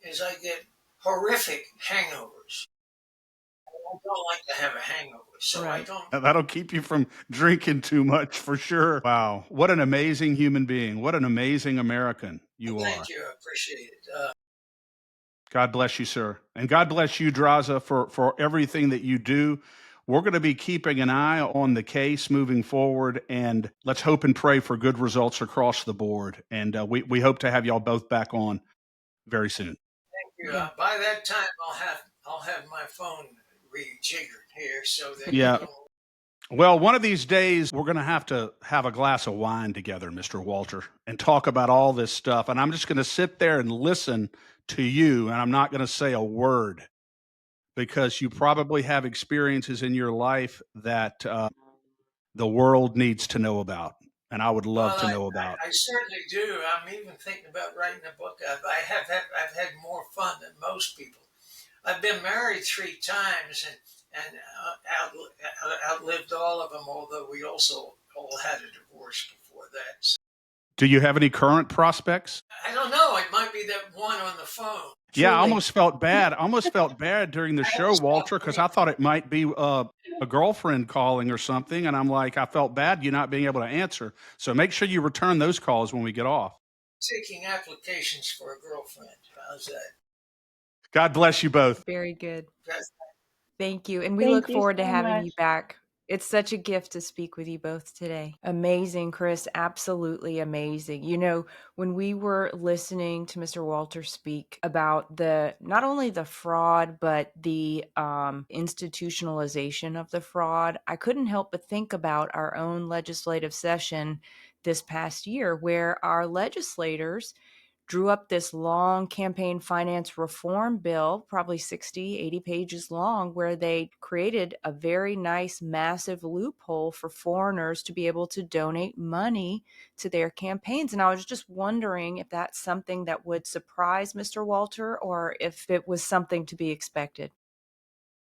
is I get horrific hangovers. I don't like to have a hangover, so Right. I don't. That'll keep you from drinking too much for sure. Wow. What an amazing human being. What an amazing American you are. Thank you. I appreciate it. God bless you, sir. And God bless you, Draza, for everything that you do. We're going to be keeping an eye on the case moving forward, and let's hope and pray for good results across the board. And we hope to have y'all both back on very soon. Thank you. By that time, I'll have my phone rejiggered here so that Yeah. you don't. Well, one of these days, we're going to have a glass of wine together, Mr. Walter, and talk about all this stuff. And I'm just going to sit there and listen to you, and I'm not going to say a word because you probably have experiences in your life that the world needs to know about. And I would love to know about. I certainly do. I'm even thinking about writing a book. I've had more fun than most people. I've been married 3 times and outlived all of them, although we also all had a divorce before that. So, do you have any current prospects? I don't know. It might be that one on the phone. Yeah, I almost felt bad. I almost felt bad during the show, Walter, because I thought it might be a girlfriend calling or something. And I'm like, I felt bad you not being able to answer. So make sure you return those calls when we get off. Taking applications for a girlfriend. How's that? God bless you both. Very good. Yes. Thank you. And we Thank look you forward to so having much. you back. It's such a gift to speak with you both today. Amazing, Chris. Absolutely amazing. You know, when we were listening to Mr. Walter speak about the not only the fraud, but the institutionalization of the fraud, I couldn't help but think about our own legislative session this past year, where our legislators drew up this long campaign finance reform bill, probably 60, 80 pages long, where they created a very nice, massive loophole for foreigners to be able to donate money to their campaigns. And I was just wondering if that's something that would surprise Mr. Walter or if it was something to be expected.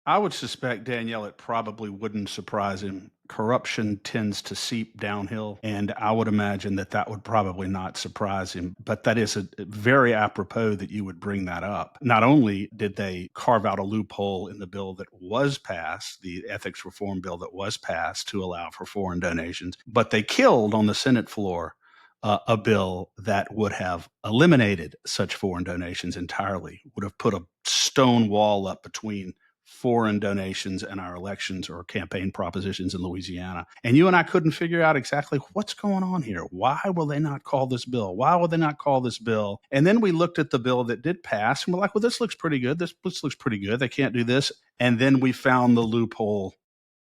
I would suspect, Danielle, it probably wouldn't surprise him. Corruption tends to seep downhill, and I would imagine that that would probably not surprise him. But that is very apropos that you would bring that up. Not only did they carve out a loophole in the bill that was passed, the ethics reform bill that was passed to allow for foreign donations, but they killed on the Senate floor a bill that would have eliminated such foreign donations entirely, would have put a stone wall up between foreign donations and our elections or campaign propositions in Louisiana. And you and I couldn't figure out exactly what's going on here. Why will they not call this bill? Why will they not call this bill? And then we looked at the bill that did pass and we're like, well, this looks pretty good. This looks pretty good. They can't do this. And then we found the loophole.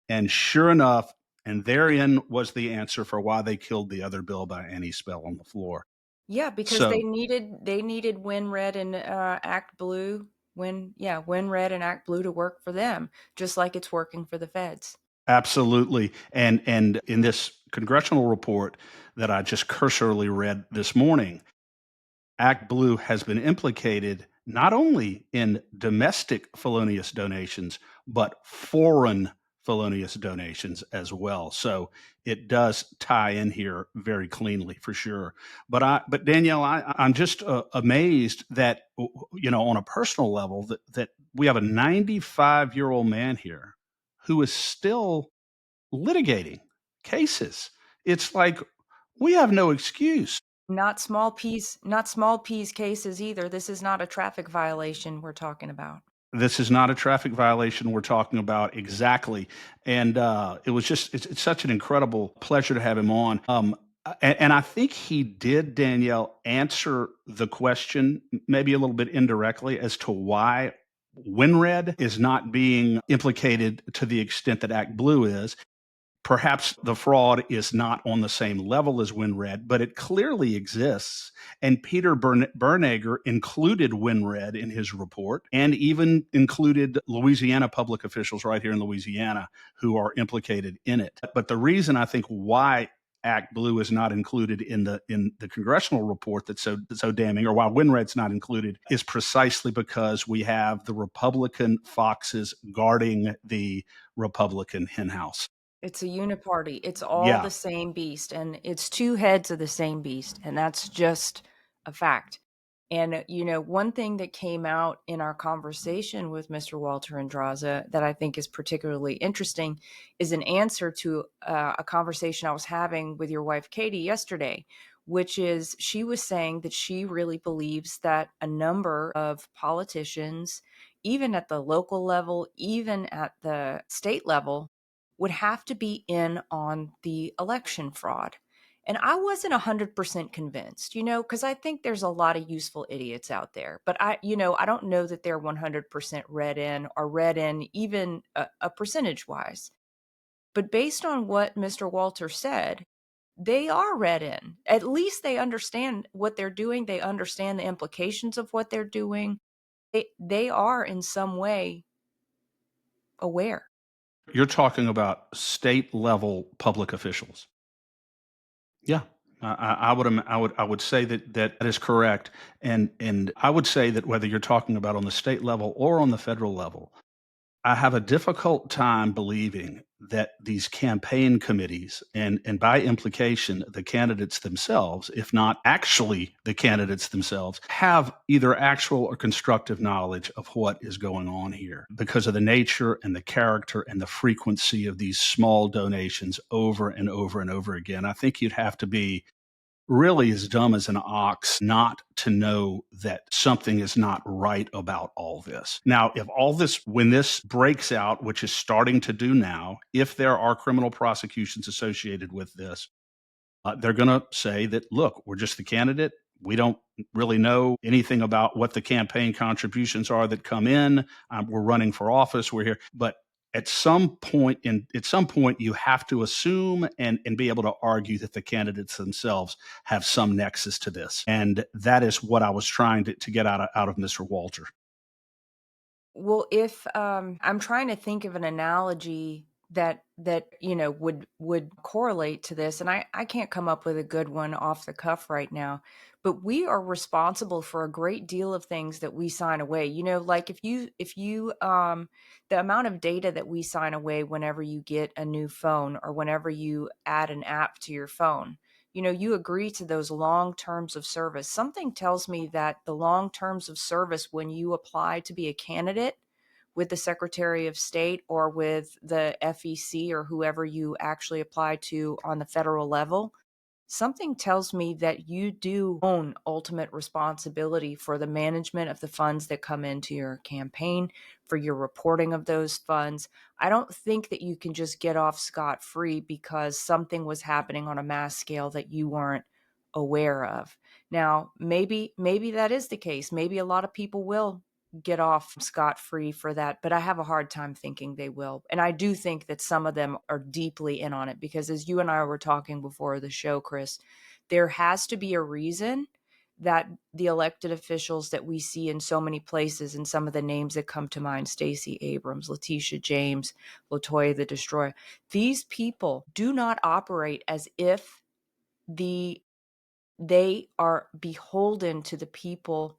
And sure enough, and therein was the answer for why they killed the other bill by any spell on the floor. Yeah, because So they needed Win Red and Act Blue, Win Red and Act Blue to work for them, just like it's working for the feds. absolutely. And in this congressional report that I just cursorily read this morning, Act Blue has been implicated not only in domestic felonious donations, but foreign felonious donations as well. So it does tie in here very cleanly for sure. But Danielle, I'm just amazed that, on a personal level, that we have a 95-year-old man here who is still litigating cases. It's like we have no excuse. Not small peas cases either. This is not a traffic violation we're talking about. This is not a traffic violation we're talking about exactly. And it was just, it's such an incredible pleasure to have him on. And I think he did, Danielle, answer the question maybe a little bit indirectly as to why WinRed is not being implicated to the extent that Act Blue is. Perhaps the fraud is not on the same level as WinRed, but it clearly exists. And Peter Bernegger included WinRed in his report and even included Louisiana public officials right here in Louisiana who are implicated in it. But the reason I think why Act Blue is not included in the congressional report that's so damning, or why WinRed's not included, is precisely because we have the Republican foxes guarding the Republican henhouse. It's a uniparty. It's all Yeah. the same beast, and it's two heads of the same beast, and that's just a fact. And, one thing that came out in our conversation with Mr. Walter and Draza that I think is particularly interesting is an answer to a conversation I was having with your wife, Katie, yesterday, which is she was saying that she really believes that a number of politicians, even at the local level, even at the state level, would have to be in on the election fraud. And I wasn't 100% convinced, because I think there's a lot of useful idiots out there. But I don't know that they're 100% read in even a percentage wise. But based on what Mr. Walter said, they are read in. At least they understand what they're doing. They understand the implications of what they're doing. They are in some way aware. You're talking about state level public officials. Yeah. I would say that is correct. And I would say that whether you're talking about on the state level or on the federal level, I have a difficult time believing that these campaign committees and by implication the candidates themselves, if not actually the candidates themselves, have either actual or constructive knowledge of what is going on here because of the nature and the character and the frequency of these small donations over and over and over again. I think you'd have to be really as dumb as an ox not to know that something is not right about all this. Now, if all this, when this breaks out, which is starting to do now, if there are criminal prosecutions associated with this, they're going to say that, look, we're just the candidate. We don't really know anything about what the campaign contributions are that come in. We're running for office. We're here. But at some point, you have to assume and be able to argue that the candidates themselves have some nexus to this. And that is what I was trying to get out of Mr. Walter. Well, if I'm trying to think of an analogy that would correlate to this, and I can't come up with a good one off the cuff right now, but we are responsible for a great deal of things that we sign away. Like if you the amount of data that we sign away whenever you get a new phone or whenever you add an app to your phone, you agree to those long terms of service. Something tells me that the long terms of service, when you apply to be a candidate with the Secretary of State or with the FEC or whoever you actually apply to on the federal level, something tells me that you do own ultimate responsibility for the management of the funds that come into your campaign, for your reporting of those funds. I don't think that you can just get off scot-free because something was happening on a mass scale that you weren't aware of. Now, maybe that is the case. Maybe a lot of people will get off scot-free for that, but I have a hard time thinking they will. And I do think that some of them are deeply in on it because, as you and I were talking before the show, Chris, there has to be a reason that the elected officials that we see in so many places, and some of the names that come to mind, Stacey Abrams, Letitia James, Latoya the Destroyer, these people do not operate as if they are beholden to the people,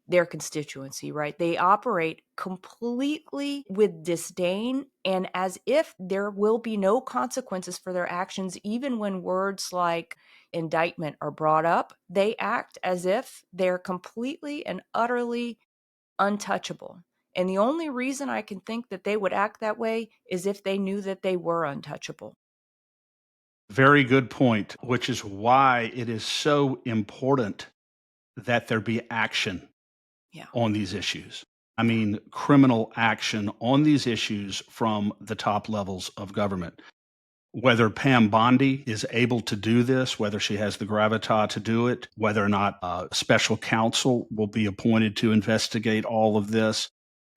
their constituency, right? They operate completely with disdain and as if there will be no consequences for their actions. Even when words like indictment are brought up, they act as if they're completely and utterly untouchable. And the only reason I can think that they would act that way is if they knew that they were untouchable. Very good point, which is why it is so important that there be action on these issues. I mean, criminal action on these issues from the top levels of government. Whether Pam Bondi is able to do this, whether she has the gravitas to do it, whether or not a special counsel will be appointed to investigate all of this,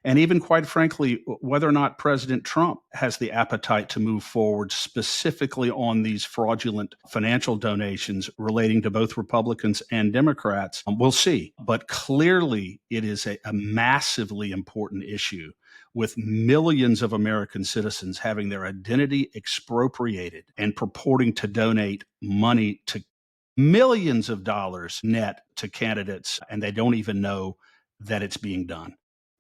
and even, quite frankly, whether or not President Trump has the appetite to move forward specifically on these fraudulent financial donations relating to both Republicans and Democrats, we'll see. But clearly, it is a massively important issue, with millions of American citizens having their identity expropriated and purporting to donate money to millions of dollars net to candidates, and they don't even know that it's being done.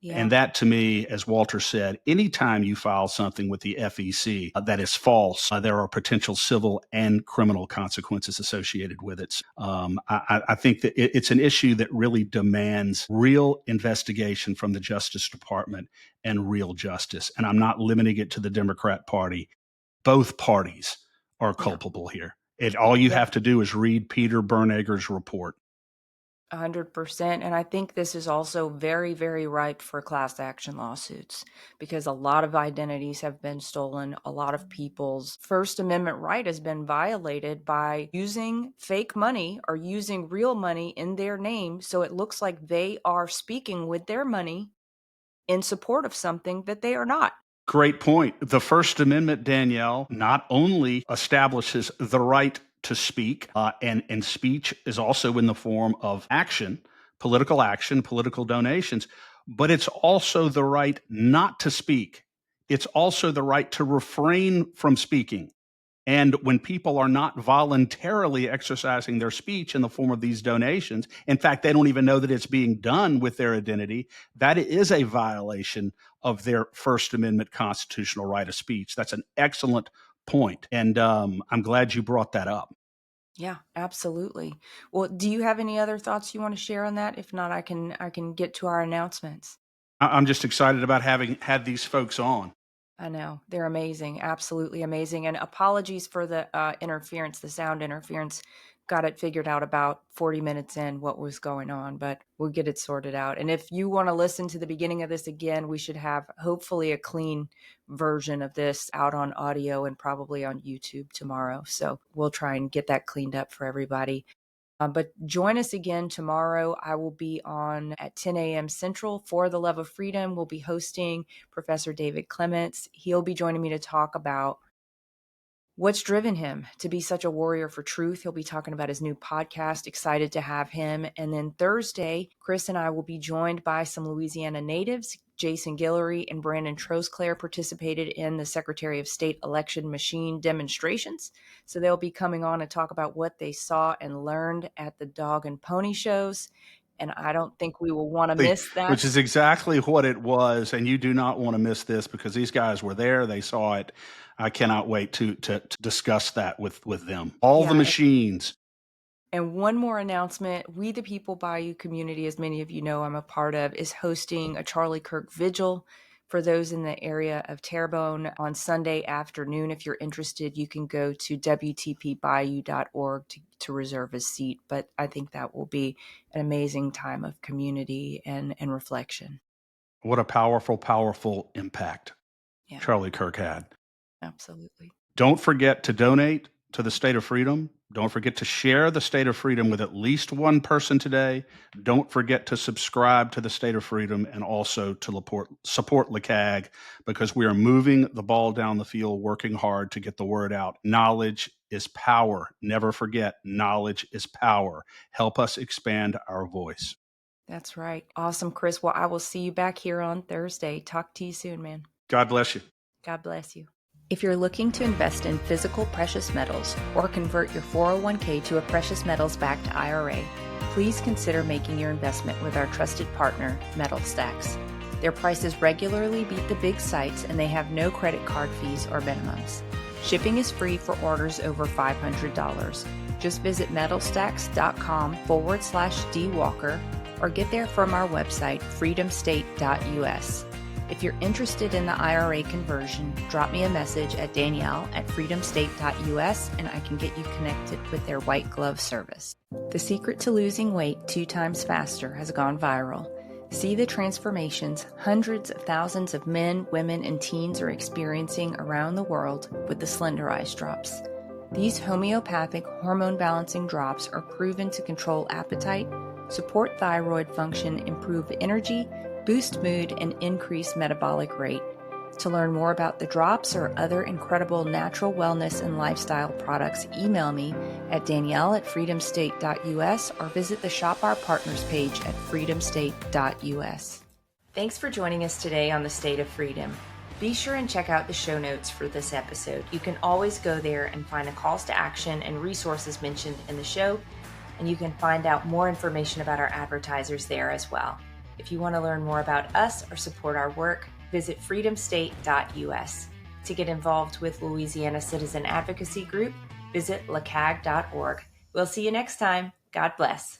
And that, to me, as Walter said, anytime you file something with the FEC that is false, there are potential civil and criminal consequences associated with it. I think that it's an issue that really demands real investigation from the Justice Department and real justice. And I'm not limiting it to the Democrat Party. Both parties are culpable here. All you have to do is read Peter Bernegger's report. 100%. And I think this is also very, very ripe for class action lawsuits because a lot of identities have been stolen. A lot of people's First Amendment right has been violated by using fake money or using real money in their name. So it looks like they are speaking with their money in support of something that they are not. Great point. The First Amendment, Danielle, not only establishes the right to speak, and speech is also in the form of action, political donations, but it's also the right not to speak. It's also the right to refrain from speaking. And when people are not voluntarily exercising their speech in the form of these donations, in fact, they don't even know that it's being done with their identity, that is a violation of their First Amendment constitutional right of speech. That's an excellent point. And I'm glad you brought that up. Yeah, absolutely. Well, do you have any other thoughts you want to share on that? If not, I can get to our announcements. I'm just excited about having had these folks on. I know. They're amazing. Absolutely amazing. And apologies for the interference, the sound interference got it figured out about 40 minutes in what was going on, but we'll get it sorted out. And if you want to listen to the beginning of this again, we should have hopefully a clean version of this out on audio and probably on YouTube tomorrow. So we'll try and get that cleaned up for everybody. But join us again tomorrow. I will be on at 10 a.m. Central for the Love of Freedom. We'll be hosting Professor David Clements. He'll be joining me to talk about what's driven him to be such a warrior for truth. He'll be talking about his new podcast. Excited to have him. And then Thursday, Chris and I will be joined by some Louisiana natives. Jason Guillory and Brandon Trosclair participated in the Secretary of State election machine demonstrations. So they'll be coming on to talk about what they saw and learned at the dog and pony shows. And I don't think we will want to miss that. Which is exactly what it was. And you do not want to miss this because these guys were there. They saw it. I cannot wait to discuss that with them. All the machines. And one more announcement. We the People Bayou community, as many of you know I'm a part of, is hosting a Charlie Kirk Vigil for those in the area of Terrebonne on Sunday afternoon. If you're interested, you can go to WTPBayou.org to reserve a seat. But I think that will be an amazing time of community and reflection. What a powerful, powerful impact Charlie Kirk had. Absolutely. Don't forget to donate to the State of Freedom. Don't forget to share the State of Freedom with at least one person today. Don't forget to subscribe to the State of Freedom and also to support LACAG because we are moving the ball down the field, working hard to get the word out. Knowledge is power. Never forget, knowledge is power. Help us expand our voice. That's right. Awesome, Chris. Well, I will see you back here on Thursday. Talk to you soon, man. God bless you. God bless you. If you're looking to invest in physical precious metals or convert your 401k to a precious metals-backed IRA, please consider making your investment with our trusted partner, Metal Stacks. Their prices regularly beat the big sites and they have no credit card fees or minimums. Shipping is free for orders over $500. Just visit metalstacks.com/dwalker or get there from our website, freedomstate.us. If you're interested in the IRA conversion, drop me a message at Danielle at freedomstate.us and I can get you connected with their white glove service. The secret to losing weight 2 times faster has gone viral. See the transformations hundreds of thousands of men, women, and teens are experiencing around the world with the Slenderiiz drops. These homeopathic hormone-balancing drops are proven to control appetite, support thyroid function, improve energy, boost mood, and increase metabolic rate. To learn more about the drops or other incredible natural wellness and lifestyle products, email me at danielle@freedomstate.us or visit the Shop Our Partners page at freedomstate.us. Thanks for joining us today on the State of Freedom. Be sure and check out the show notes for this episode. You can always go there and find the calls to action and resources mentioned in the show, and you can find out more information about our advertisers there as well. If you want to learn more about us or support our work, visit freedomstate.us. To get involved with Louisiana Citizen Advocacy Group, visit lacag.org. We'll see you next time. God bless.